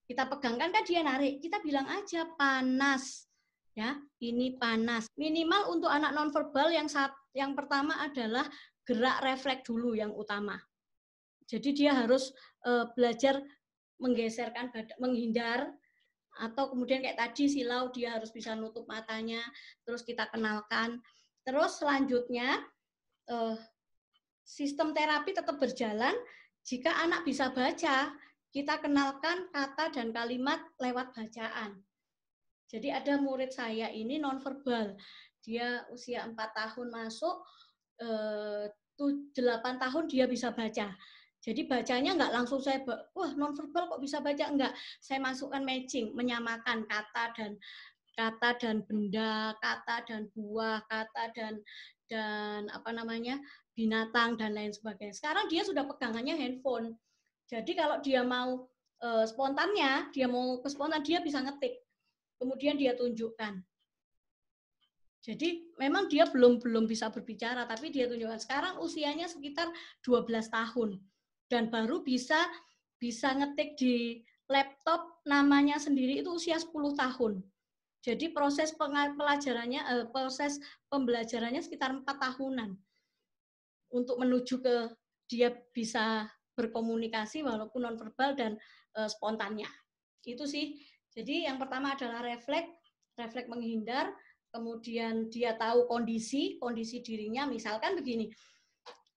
Kita pegangkan kan dia narik. Kita bilang aja panas. Ya, ini panas. Minimal untuk anak nonverbal yang pertama adalah gerak refleks dulu yang utama. Jadi dia harus belajar menggeserkan badan, menghindar, atau kemudian kayak tadi silau dia harus bisa nutup matanya, terus kita kenalkan. Terus selanjutnya sistem terapi tetap berjalan jika anak bisa baca, kita kenalkan kata dan kalimat lewat bacaan. Jadi ada murid saya ini nonverbal. Dia usia 4 tahun masuk, 8 tahun dia bisa baca. Jadi bacanya nggak langsung saya, wah nonverbal kok bisa baca, enggak. Saya masukkan matching, menyamakan kata dan benda, kata dan buah, kata dan binatang dan lain sebagainya. Sekarang dia sudah pegangannya handphone. Jadi kalau dia mau spontannya, dia mau ke spontan, dia bisa ngetik. Kemudian dia tunjukkan. Jadi memang dia belum bisa berbicara, tapi dia tunjukkan. Sekarang usianya sekitar 12 tahun dan baru bisa ngetik di laptop namanya sendiri itu usia 10 tahun. Jadi proses proses pembelajarannya sekitar 4 tahunan untuk menuju ke dia bisa berkomunikasi walaupun nonverbal dan spontannya. Itu sih. Jadi yang pertama adalah refleks menghindar, kemudian dia tahu kondisi dirinya, misalkan begini,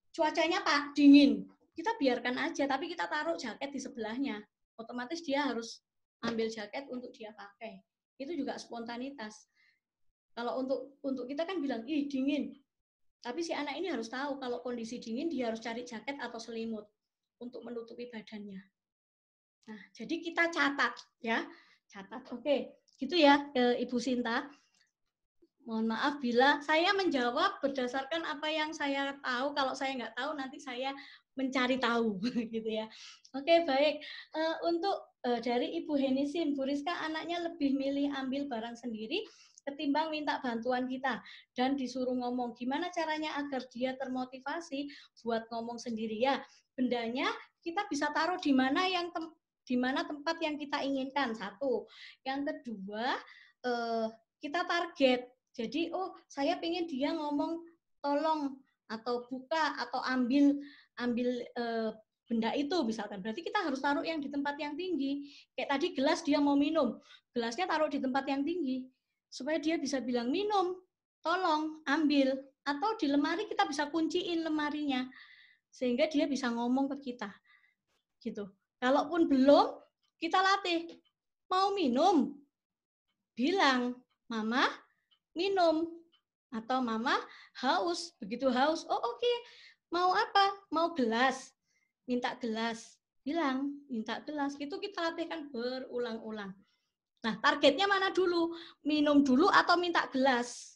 cuacanya Pak dingin, kita biarkan aja, tapi kita taruh jaket di sebelahnya, otomatis dia harus ambil jaket untuk dia pakai. Itu juga spontanitas. Kalau untuk kita kan bilang, ih dingin, tapi si anak ini harus tahu kalau kondisi dingin dia harus cari jaket atau selimut untuk menutupi badannya. Nah, jadi kita catat ya. Catat. Oke, gitu ya Ibu Sinta. Mohon maaf bila saya menjawab berdasarkan apa yang saya tahu. Kalau saya nggak tahu nanti saya mencari tahu gitu ya. Oke, baik. Untuk dari Ibu Henisim, Bu Rizka anaknya lebih milih ambil barang sendiri ketimbang minta bantuan kita dan disuruh ngomong. Gimana caranya agar dia termotivasi buat ngomong sendiri ya? Bendanya kita bisa taruh di mana di mana tempat yang kita inginkan. Satu. Yang kedua, kita target. Jadi, oh, saya pengen dia ngomong tolong atau buka atau ambil benda itu misalkan. Berarti kita harus taruh yang di tempat yang tinggi. Kayak tadi gelas dia mau minum, gelasnya taruh di tempat yang tinggi supaya dia bisa bilang minum, tolong ambil, atau di lemari kita bisa kunciin lemarinya sehingga dia bisa ngomong ke kita gitu. Kalaupun belum, kita latih. Mau minum, bilang mama minum, atau mama haus. Begitu haus, oh oke, mau apa? Mau gelas, minta gelas, bilang minta gelas. Itu kita latihkan berulang-ulang. Nah, targetnya mana dulu? Minum dulu atau minta gelas?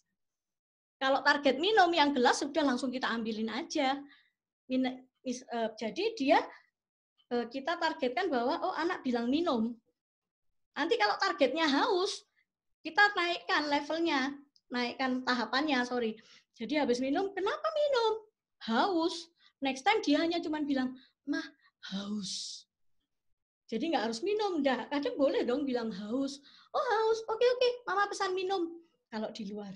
Kalau target minum, yang gelas sudah langsung kita ambilin aja. Jadi dia kita targetkan bahwa oh anak bilang minum. Nanti kalau targetnya haus, kita naikkan levelnya, naikkan tahapannya, sorry. Jadi habis minum, kenapa minum? Haus. Next time dia hanya cuma bilang, mah haus. Jadi nggak harus minum, dah. Kadang boleh dong bilang haus. Oh haus, oke, mama pesan minum. Kalau di luar.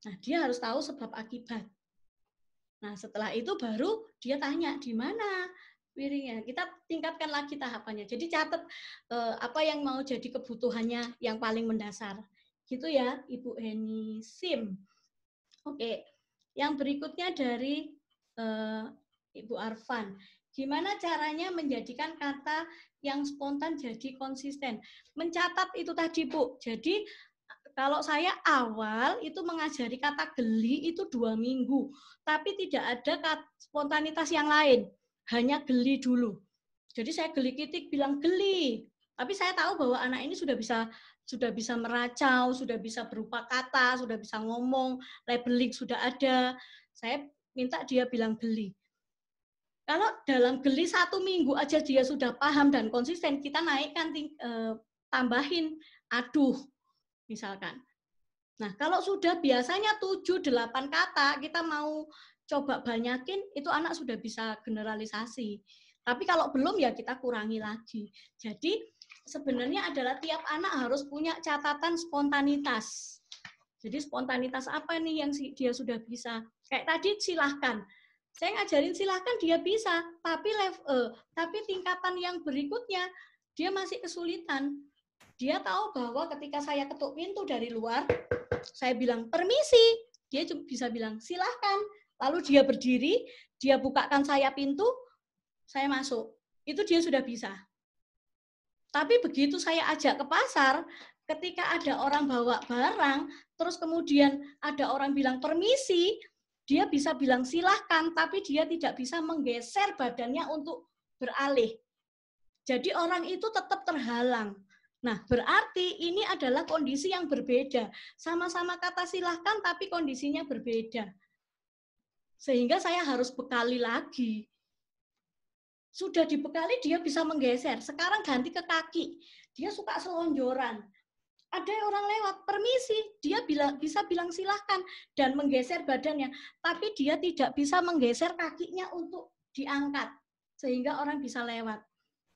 Nah dia harus tahu sebab akibat. Nah setelah itu baru dia tanya, di mana piringnya? Kita tingkatkan lagi tahapannya. Jadi catat apa yang mau jadi kebutuhannya yang paling mendasar. Gitu ya Ibu Heni Sim. Oke, yang berikutnya dari Ibu Arfan. Gimana caranya menjadikan kata yang spontan jadi konsisten? Mencatat itu tadi, Bu. Jadi kalau saya awal itu mengajari kata geli itu 2 minggu, tapi tidak ada spontanitas yang lain, hanya geli dulu. Jadi saya geli kitik bilang geli, tapi saya tahu bahwa anak ini sudah bisa meracau, sudah bisa berupa kata, sudah bisa ngomong, labeling sudah ada. Saya minta dia bilang geli. Kalau dalam geli 1 minggu aja dia sudah paham dan konsisten, kita naikkan tambahin aduh misalkan. Nah, kalau sudah biasanya 7-8 kata, kita mau coba banyakin, itu anak sudah bisa generalisasi. Tapi kalau belum ya kita kurangi lagi. Jadi sebenarnya adalah tiap anak harus punya catatan spontanitas. Jadi spontanitas apa nih yang dia sudah bisa. Kayak tadi silahkan. Saya ngajarin silahkan dia bisa, tapi tingkatan yang berikutnya dia masih kesulitan. Dia tahu bahwa ketika saya ketuk pintu dari luar, saya bilang permisi, dia bisa bilang silahkan. Lalu dia berdiri, dia bukakan saya pintu, saya masuk. Itu dia sudah bisa. Tapi begitu saya ajak ke pasar, ketika ada orang bawa barang, terus kemudian ada orang bilang permisi, dia bisa bilang silahkan, tapi dia tidak bisa menggeser badannya untuk beralih. Jadi orang itu tetap terhalang. Nah, berarti ini adalah kondisi yang berbeda. Sama-sama kata silahkan, tapi kondisinya berbeda. Sehingga saya harus bekali lagi. Sudah dibekali, dia bisa menggeser. Sekarang ganti ke kaki. Dia suka selonjoran. Ada orang lewat, permisi, dia bisa bilang silahkan dan menggeser badannya, tapi dia tidak bisa menggeser kakinya untuk diangkat sehingga orang bisa lewat.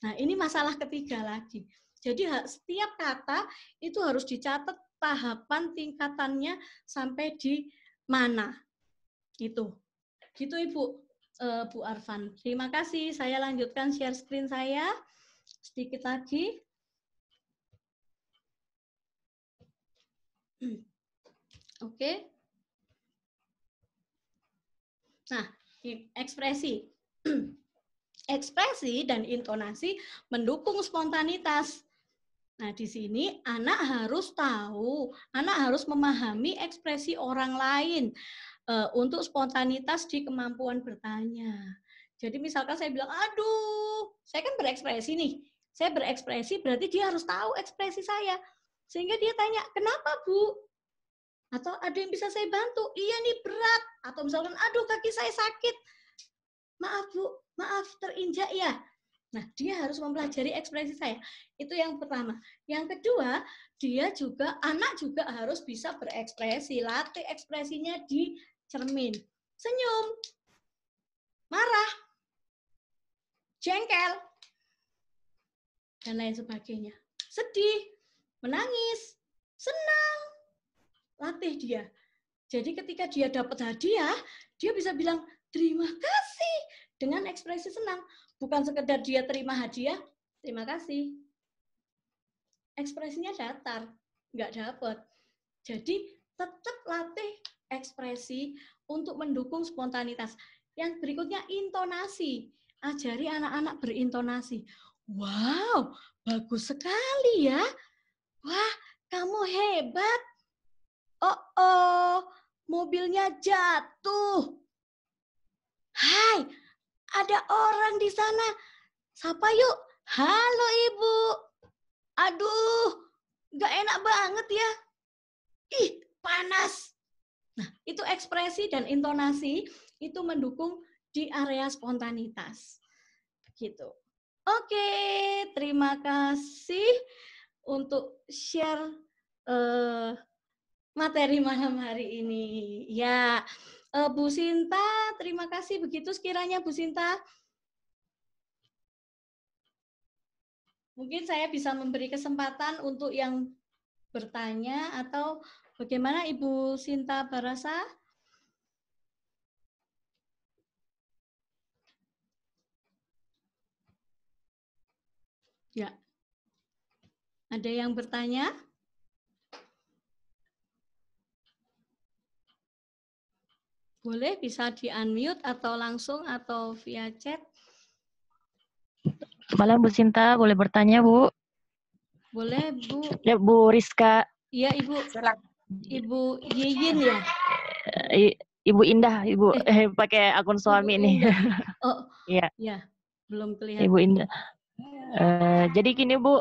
Nah, ini masalah ketiga lagi. Jadi setiap kata itu harus dicatat tahapan tingkatannya sampai di mana. Gitu Ibu Bu Arfan. Terima kasih. Saya lanjutkan share screen saya sedikit lagi. Oke. Nah, ekspresi. Ekspresi dan intonasi mendukung spontanitas. Nah, di sini anak harus tahu, anak harus memahami ekspresi orang lain untuk spontanitas di kemampuan bertanya. Jadi misalkan saya bilang, aduh, saya kan berekspresi nih. Saya berekspresi berarti dia harus tahu ekspresi saya. Sehingga dia tanya, kenapa Bu? Atau ada yang bisa saya bantu? Iya nih berat. Atau misalkan, aduh kaki saya sakit. maaf Bu, maaf terinjak ya. Nah, dia harus mempelajari ekspresi saya. Itu yang pertama. Yang kedua, anak juga harus bisa berekspresi. Latih ekspresinya di cermin. Senyum, marah, jengkel, dan lain sebagainya. Sedih, menangis, senang. Latih dia. Jadi ketika dia dapat hadiah, dia bisa bilang, terima kasih, dengan ekspresi senang. Bukan sekedar dia terima hadiah, terima kasih. Ekspresinya datar, nggak dapat. Jadi tetap latih ekspresi untuk mendukung spontanitas. Yang berikutnya intonasi. Ajari anak-anak berintonasi. Wow, bagus sekali ya. Wah, kamu hebat. Oh, mobilnya jatuh. Hai, ada orang di sana. Sapa yuk. Halo Ibu. Aduh, nggak enak banget ya. Ih, panas. Nah, itu ekspresi dan intonasi itu mendukung di area spontanitas. Begitu. Oke, terima kasih untuk share materi malam hari ini. Ya, Bu Sinta, terima kasih. Begitu sekiranya Bu Sinta. Mungkin saya bisa memberi kesempatan untuk yang bertanya atau bagaimana Ibu Sinta Barasa? Ya. Ada yang bertanya? Boleh bisa di-unmute atau langsung atau via chat. Malam Bu Sinta, boleh bertanya Bu? Boleh Bu. Ya Bu Rizka. Iya Ibu. Ibu Yiyin ya? Ibu Indah, Ibu pakai akun suami Ibu nih. Oh, iya. Ya, belum kelihatan. Ibu Indah. Jadi gini Bu,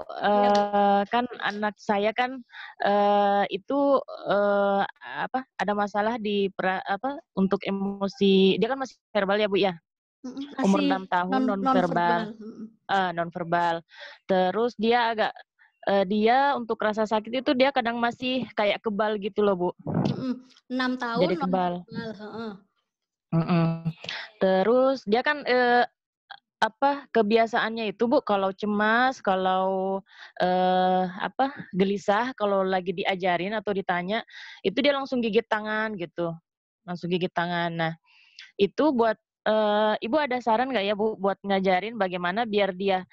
kan anak saya kan itu ada masalah untuk emosi. Dia kan masih verbal ya Bu ya? Umur 6 tahun non-verbal. Terus dia dia untuk rasa sakit itu dia kadang masih kayak kebal gitu loh Bu. 6 tahun Jadi kebal. Non-verbal. Terus dia kan kebiasaannya itu Bu, kalau cemas, kalau gelisah, kalau lagi diajarin atau ditanya, itu dia langsung gigit tangan gitu, langsung gigit tangan. Nah, itu buat Ibu ada saran nggak ya Bu, buat ngajarin bagaimana biar dia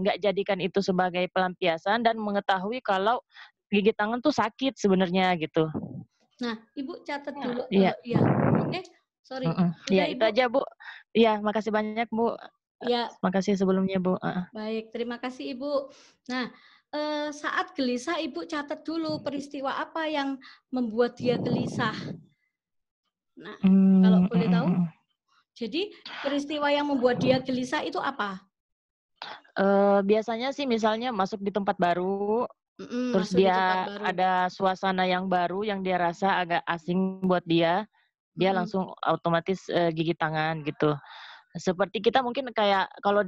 nggak jadikan itu sebagai pelampiasan dan mengetahui kalau gigit tangan tuh sakit sebenarnya gitu. Nah, Ibu catat dulu. Iya. Oke, sorry. Ya, itu aja Bu. Iya, makasih banyak Bu. Ya. Makasih sebelumnya Bu. Baik, terima kasih Ibu. Nah, saat gelisah Ibu catat dulu peristiwa apa yang membuat dia gelisah. Nah, kalau boleh tahu, jadi peristiwa yang membuat dia gelisah itu apa? Biasanya sih misalnya masuk di tempat baru, terus dia ada suasana yang baru yang dia rasa agak asing buat dia langsung otomatis gigit tangan gitu. Seperti kita mungkin kayak kalau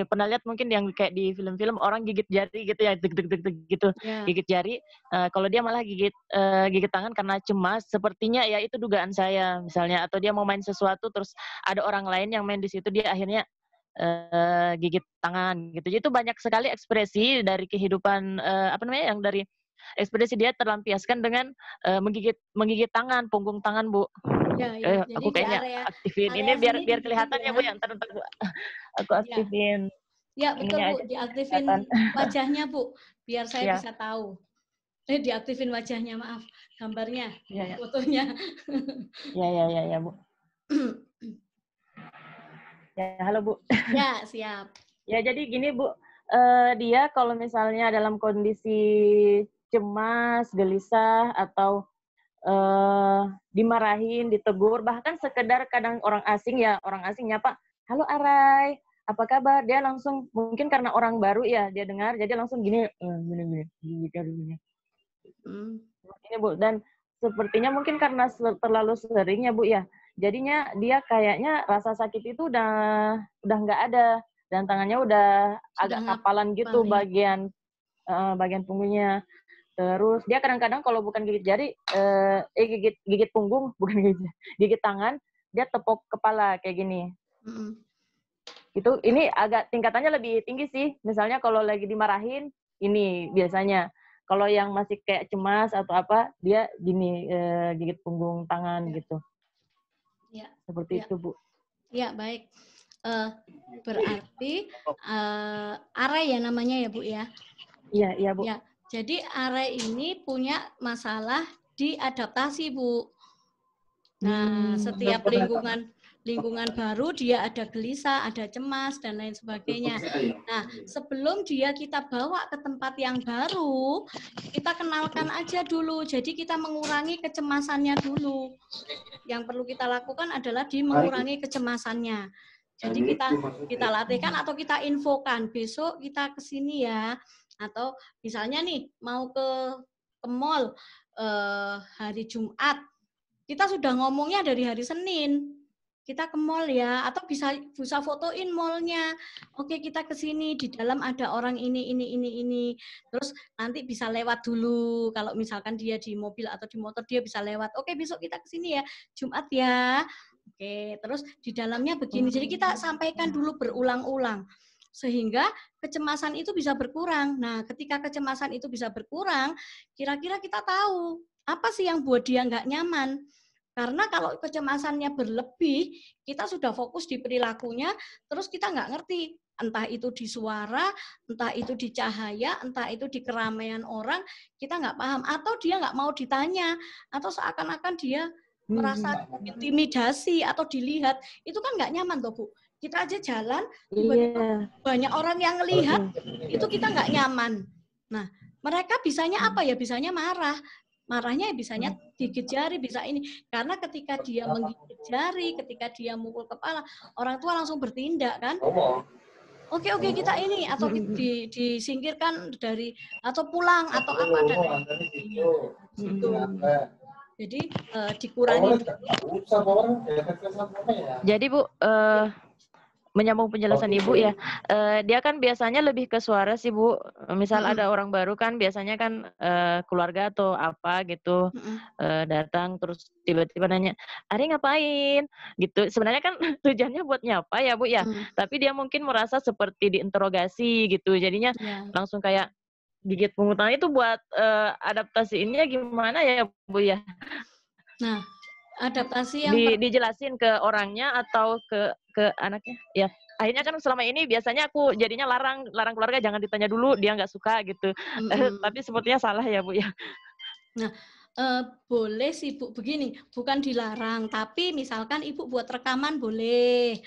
pernah lihat mungkin yang kayak di film-film orang gigit jari gitu ya, gitu, gigit jari. Kalau dia malah gigit tangan karena cemas, sepertinya ya itu dugaan saya misalnya, atau dia mau main sesuatu terus ada orang lain yang main di situ, dia akhirnya gigit tangan gitu. Jadi itu banyak sekali ekspresi dari kehidupan yang dari ekspresi dia terlampiaskan dengan menggigit tangan, punggung tangan Bu. Ya, aku kayaknya aktifin ini biar kelihatan ya Bu ya, ntar Bu. Aku aktifin. Ya betul Bu, diaktifin wajahnya Bu, biar saya bisa tahu. Diaktifin wajahnya, maaf, gambarnya, fotonya. Ya Bu. Ya, halo Bu. Ya, siap. Ya, jadi gini Bu, dia kalau misalnya dalam kondisi cemas, gelisah, atau dimarahin, ditegur, bahkan sekedar kadang orang asing nyapa, halo Arai, apa kabar? Dia langsung, mungkin karena orang baru ya, dia dengar, jadi langsung gini. Ini Bu, dan sepertinya mungkin karena terlalu sering ya Bu ya, jadinya dia kayaknya rasa sakit itu udah nggak ada, dan tangannya udah Sudah agak kapalan gitu ya. bagian punggungnya. Terus dia kadang-kadang kalau bukan gigit jari, gigit punggung, bukan gigit tangan, dia tepuk kepala kayak gini. Ini agak tingkatannya lebih tinggi sih. Misalnya kalau lagi dimarahin, ini biasanya. Kalau yang masih kayak cemas atau apa, dia gini, gigit punggung tangan gitu. Ya. Seperti itu, Bu. Ya, baik. Berarti Are ya namanya ya, Bu ya? Iya, Bu. Ya, jadi Are ini punya masalah di adaptasi, Bu. Nah, setiap lingkungan baru dia ada gelisah, ada cemas, dan lain sebagainya. Nah, sebelum kita bawa ke tempat yang baru, kita kenalkan aja dulu. Jadi kita mengurangi kecemasannya dulu. Yang perlu kita lakukan adalah mengurangi kecemasannya. Jadi kita latihkan atau kita infokan, besok kita ke sini ya. Atau misalnya nih, mau ke mall hari Jumat, kita sudah ngomongnya dari hari Senin. Kita ke mall ya, atau bisa fotoin mallnya. Oke, kita ke sini, di dalam ada orang ini. Terus nanti bisa lewat dulu. Kalau misalkan dia di mobil atau di motor, dia bisa lewat. Oke, besok kita ke sini ya, Jumat ya. Oke, terus di dalamnya begini. Jadi kita sampaikan dulu berulang-ulang. Sehingga kecemasan itu bisa berkurang. Nah, ketika kecemasan itu bisa berkurang, kira-kira kita tahu apa sih yang buat dia nggak nyaman. Karena kalau kecemasannya berlebih, kita sudah fokus di perilakunya, terus kita nggak ngerti, entah itu di suara, entah itu di cahaya, entah itu di keramaian orang, kita nggak paham. Atau dia nggak mau ditanya, atau seakan-akan dia merasa intimidasi atau dilihat, itu kan nggak nyaman toh, Bu. Kita aja jalan, tiba-tiba banyak orang yang ngelihat, itu kita nggak nyaman. Nah, mereka bisanya apa ya? Bisanya marah. Marahnya bisanya gigit jari, bisa ini. Karena ketika dia menggigit jari, ketika dia mukul kepala, orang tua langsung bertindak kan. Oke, kita ini, atau disingkirkan dari, atau pulang, atau apa, dan lain-lainnya. Gitu. Jadi dikurangi. Jadi Bu, menyambung penjelasan Ibu ya, dia kan biasanya lebih ke suara sih Bu. Misal ada orang baru kan biasanya kan keluarga atau apa gitu datang terus tiba-tiba nanya, Ari ngapain? Gitu. Sebenarnya kan tujuannya buat nyapa ya Bu ya, tapi dia mungkin merasa seperti diinterogasi gitu. Jadinya langsung kayak gigit punggung tangan. Itu buat adaptasiinnya gimana ya Bu ya? Nah, adaptasi yang dijelasin ke orangnya atau ke anaknya ya. Akhirnya kan selama ini biasanya aku jadinya larang keluarga, jangan ditanya dulu, dia nggak suka gitu. Tapi sepertinya salah ya Bu ya. Nah, boleh sih Bu, begini, bukan dilarang, tapi misalkan Ibu buat rekaman boleh.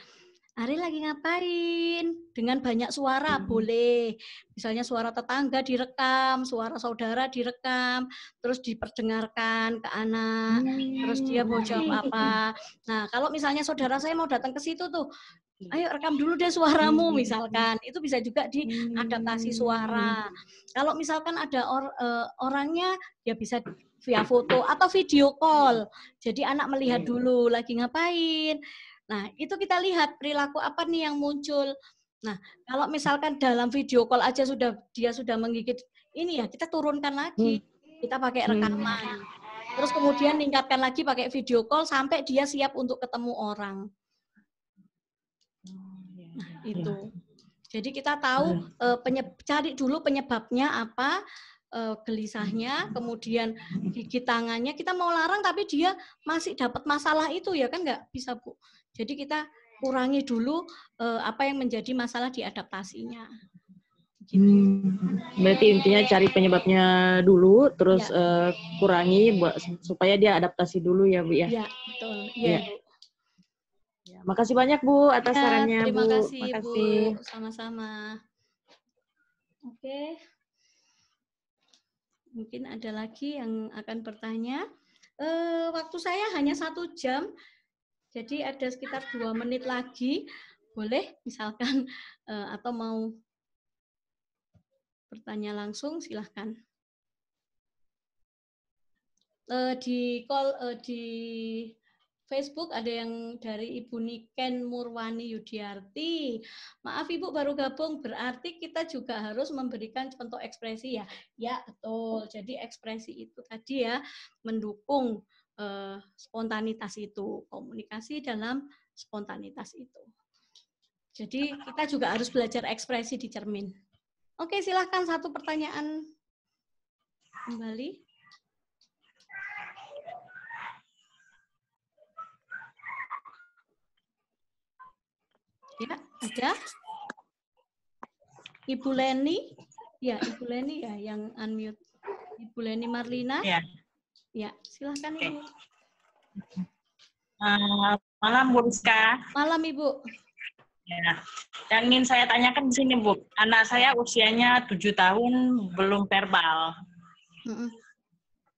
Ari lagi ngapain? Dengan banyak suara boleh. Misalnya suara tetangga direkam, suara saudara direkam, terus diperdengarkan ke anak, terus dia mau jawab apa. Nah, kalau misalnya saudara saya mau datang ke situ tuh, ayo rekam dulu deh suaramu misalkan. Itu bisa juga diadaptasi suara. Kalau misalkan ada orangnya, ya bisa via foto atau video call. Jadi anak melihat dulu lagi ngapain. Nah, itu kita lihat perilaku apa nih yang muncul. Nah, kalau misalkan dalam video call aja dia sudah menggigit ini ya, kita turunkan lagi. Kita pakai rekaman. Terus kemudian tingkatkan lagi pakai video call sampai dia siap untuk ketemu orang. Nah, itu. Jadi kita tahu cari dulu penyebabnya apa, gelisahnya, kemudian gigit tangannya. Kita mau larang tapi dia masih dapat masalah itu ya kan nggak bisa Bu. Jadi kita kurangi dulu apa yang menjadi masalah di adaptasinya. Gitu. Berarti intinya cari penyebabnya dulu, terus kurangi supaya dia adaptasi dulu ya Bu ya. Iya betul. Iya Bu. Ya, makasih banyak Bu atas sarannya terima Bu. Kasih, makasih Bu. Sama-sama. Oke. Mungkin ada lagi yang akan bertanya. Waktu saya hanya 1 jam, jadi ada sekitar 2 menit lagi. Boleh misalkan atau mau bertanya langsung silahkan. Di call di Facebook ada yang dari Ibu Niken Murwani Yudiarti. Maaf Ibu baru gabung, berarti kita juga harus memberikan contoh ekspresi ya. Ya betul, jadi ekspresi itu tadi ya mendukung spontanitas itu, komunikasi dalam spontanitas itu. Jadi kita juga harus belajar ekspresi di cermin. Oke, silahkan satu pertanyaan kembali. Ya, ada? Ibu Leni? Ya, Ibu Leni ya yang unmute. Ibu Leni Marlina? Ya. Ya, silahkan Ibu. Malam Bu Rizka. Malam Ibu. Ya. Yang ingin saya tanyakan di sini Bu, anak saya usianya 7 tahun belum verbal.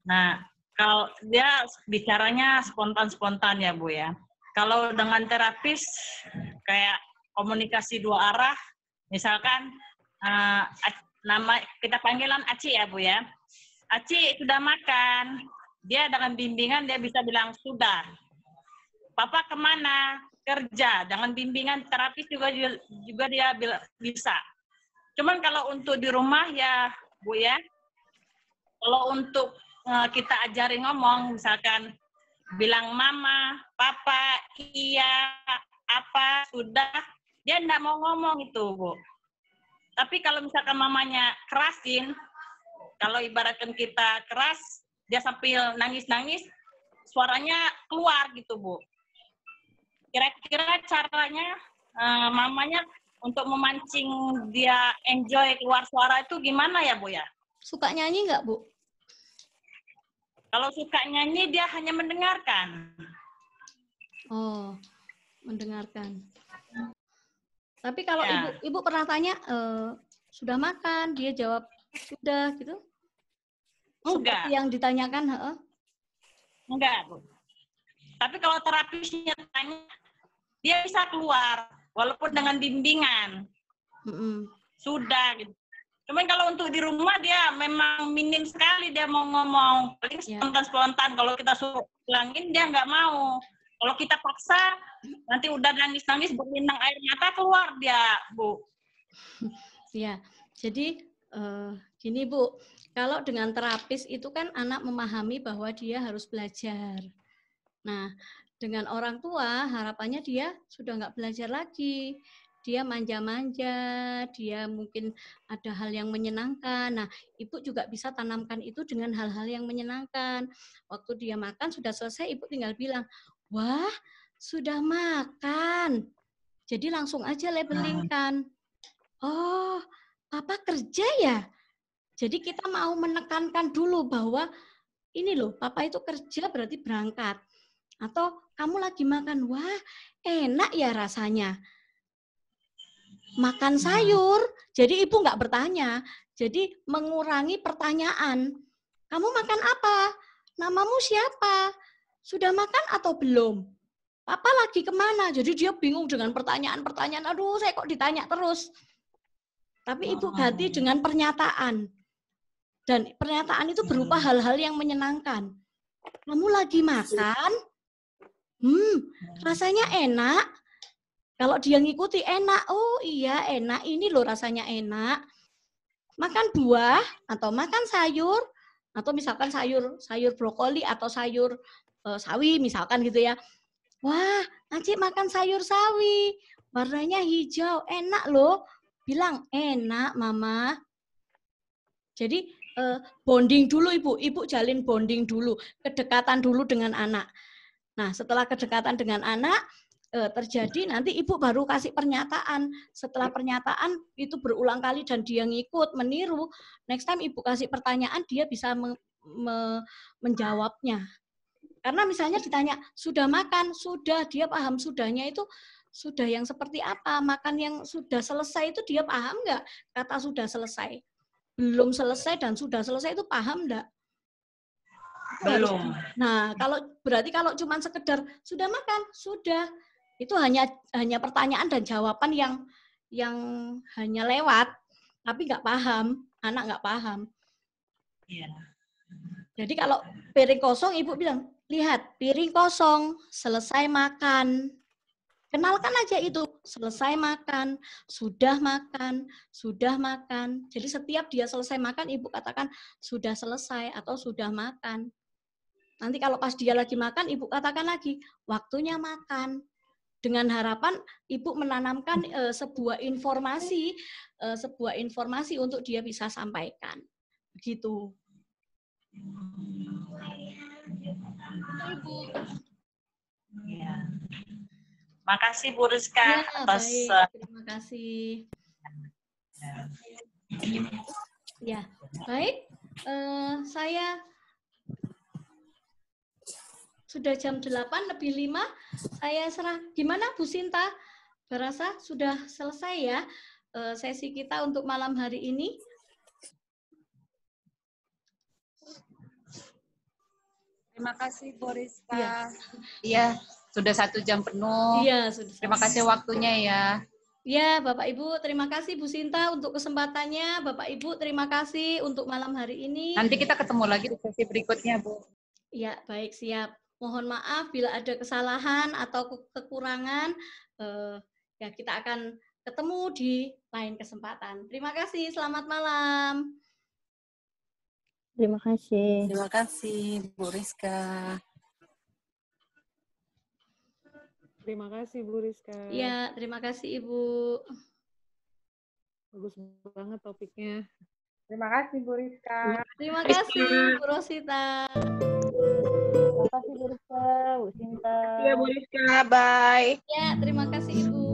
Nah, kalau dia bicaranya spontan-spontan ya Bu ya. Kalau dengan terapis kayak komunikasi dua arah, misalkan nama kita panggilan Aci ya Bu ya. Aci sudah makan. Dia dengan bimbingan dia bisa bilang sudah. Papa kemana? Kerja. Dengan bimbingan terapis juga dia bisa. Cuman kalau untuk di rumah ya Bu ya, kalau untuk kita ajari ngomong, misalkan bilang mama, papa, iya, apa, sudah, dia enggak mau ngomong itu Bu. Tapi kalau misalkan mamanya kerasin, kalau ibaratkan kita keras, dia sambil nangis-nangis, suaranya keluar gitu Bu. Kira-kira caranya mamanya untuk memancing dia enjoy keluar suara itu gimana ya Bu ya? Suka nyanyi nggak Bu? Kalau suka nyanyi dia hanya mendengarkan. Oh, mendengarkan. Tapi kalau ya. Ibu pernah tanya, sudah makan? Dia jawab sudah gitu? Enggak. Seperti yang ditanyakan, Enggak, Bu. Tapi kalau terapisnya tanya, dia bisa keluar, walaupun dengan bimbingan. Sudah, gitu. Cuman kalau untuk di rumah dia memang minim sekali dia mau ngomong. Paling spontan-spontan. Kalau kita suruh ulangin, dia nggak mau. Kalau kita paksa, nanti udah nangis-nangis, berlinang air mata, keluar dia, Bu. Ya, jadi gini Bu, kalau dengan terapis itu kan anak memahami bahwa dia harus belajar. Nah, dengan orang tua harapannya dia sudah nggak belajar lagi. Dia manja-manja, dia mungkin ada hal yang menyenangkan. Nah, ibu juga bisa tanamkan itu dengan hal-hal yang menyenangkan. Waktu dia makan sudah selesai, ibu tinggal bilang, wah, sudah makan. Jadi langsung aja labelingkan. Oh, papa kerja ya? Jadi kita mau menekankan dulu bahwa ini loh, papa itu kerja berarti berangkat. Atau kamu lagi makan, wah enak ya rasanya. Makan sayur, jadi ibu nggak bertanya. Jadi mengurangi pertanyaan. Kamu makan apa? Namamu siapa? Sudah makan atau belum? Papa lagi kemana? Jadi dia bingung dengan pertanyaan-pertanyaan. Aduh, saya kok ditanya terus. Tapi ibu ganti dengan pernyataan. Dan pernyataan itu berupa hal-hal yang menyenangkan. Kamu lagi makan? Rasanya enak. Kalau dia ngikuti enak, oh iya enak, ini loh rasanya enak. Makan buah atau makan sayur, atau misalkan sayur brokoli atau sayur sawi misalkan gitu ya. Wah, Aci makan sayur sawi, warnanya hijau, enak loh. Bilang, enak mama. Jadi bonding dulu ibu jalin bonding dulu, kedekatan dulu dengan anak. Nah, setelah kedekatan dengan anak, terjadi nanti ibu baru kasih pernyataan. Setelah pernyataan itu berulang kali dan dia ngikut meniru, next time ibu kasih pertanyaan dia bisa menjawabnya. Karena misalnya ditanya sudah makan, sudah, dia paham sudahnya itu sudah yang seperti apa, makan yang sudah selesai itu dia paham nggak kata sudah selesai, belum selesai dan sudah selesai itu paham nggak? Belum. Nah, berarti kalau cuma sekedar sudah makan, sudah. Itu hanya pertanyaan dan jawaban yang hanya lewat, tapi nggak paham, anak nggak paham. Iya. Jadi kalau piring kosong, ibu bilang lihat piring kosong, selesai makan. Kenalkan aja itu, selesai makan, sudah makan, sudah makan. Jadi setiap dia selesai makan, ibu katakan sudah selesai atau sudah makan. Nanti kalau pas dia lagi makan, ibu katakan lagi, waktunya makan. Dengan harapan ibu menanamkan sebuah informasi untuk dia bisa sampaikan. Begitu. Ibu. Ya. Makasih Bu Rizka Ya, atas baik. Terima kasih. Ya, baik. Saya sudah jam 8:05. Saya serah. Gimana Bu Sinta? Berasa sudah selesai ya sesi kita untuk malam hari ini? Terima kasih Bu Rizka. Iya, sudah 1 jam penuh. Iya, sudah. Terima kasih waktunya ya. Ya, Bapak Ibu, terima kasih Bu Sinta untuk kesempatannya. Bapak Ibu, terima kasih untuk malam hari ini. Nanti kita ketemu lagi di sesi berikutnya, Bu. Ya, baik, siap. Mohon maaf bila ada kesalahan atau kekurangan. Ya, kita akan ketemu di lain kesempatan. Terima kasih, selamat malam. Terima kasih. Terima kasih, Bu Rizka. Terima kasih Bu Rizka. Ya, terima kasih Ibu. Bagus banget topiknya. Terima kasih Bu Rizka. Terima kasih Bu Rosita. Terima kasih Bu Rizka, Bu Sinta. Iya Bu Rizka, bye. Ya, terima kasih Ibu.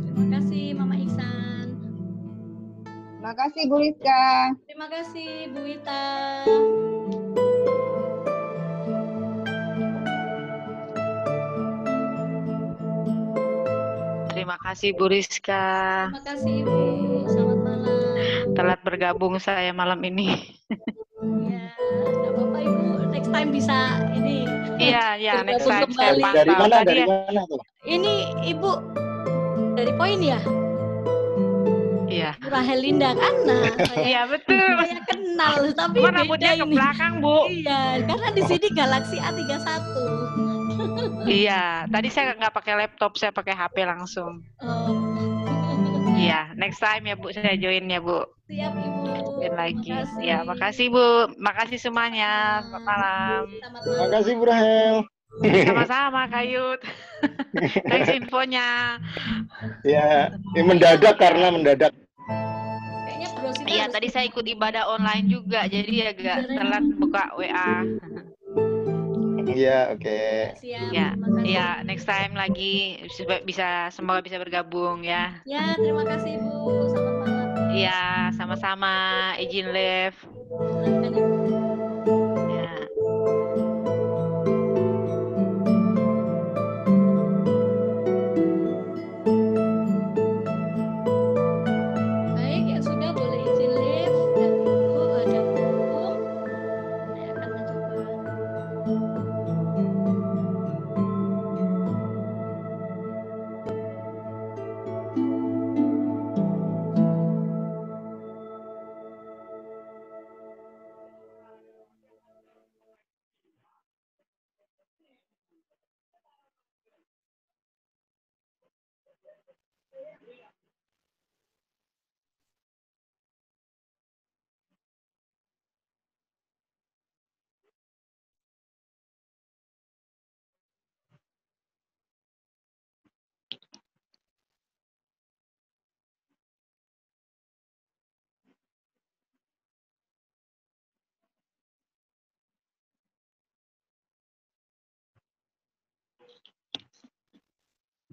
Terima kasih Mama Iksan. Terima kasih Bu Rizka. Terima kasih Bu Wita. Terima kasih Bu Rizka. Terima kasih Ibu. Selamat malam. Telat bergabung saya malam ini. Ya, nggak apa-apa Ibu. Next time bisa ini. Iya, next time saya kembali. pantau. Dari mana? Tadi Dari ya, mana tuh? Ini Ibu dari Poin ya? iya. Bu Rahelinda kan? Nah, Iya betul. saya kenal, tapi Cuma beda rambutnya ke ini. belakang, Bu. Iya, karena di sini Galaxy A31. Iya, tadi saya nggak pakai laptop, saya pakai HP langsung. Oh. Iya, next time ya Bu, saya join ya Bu. Siap Ibu. Join lagi. Makasih. Ya, makasih Bu. Makasih semuanya. Selamat malam. Selamat Terima malam. kasih Bu Rahel. Sama-sama Kayut. Thanks infonya. Ya, mendadak karena mendadak. Kayaknya Bu Rosita Iya, harus- tadi saya ikut ibadah online juga, jadi agak telat buka WA. Iya, oke. Siap. Ya, Terima kasih. ya, next time lagi semoga bisa bergabung ya. Ya, terima kasih Bu. Selamat malam. Iya, sama-sama. Izin live. Silakan, Ibu. Ya. Baik, yang sudah boleh izin live dan Ibu ada hukum. Saya akan mencoba.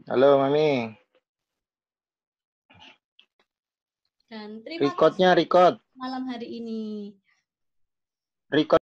Halo Mami. Dan terima kasih Recordnya record. malam hari ini. Record.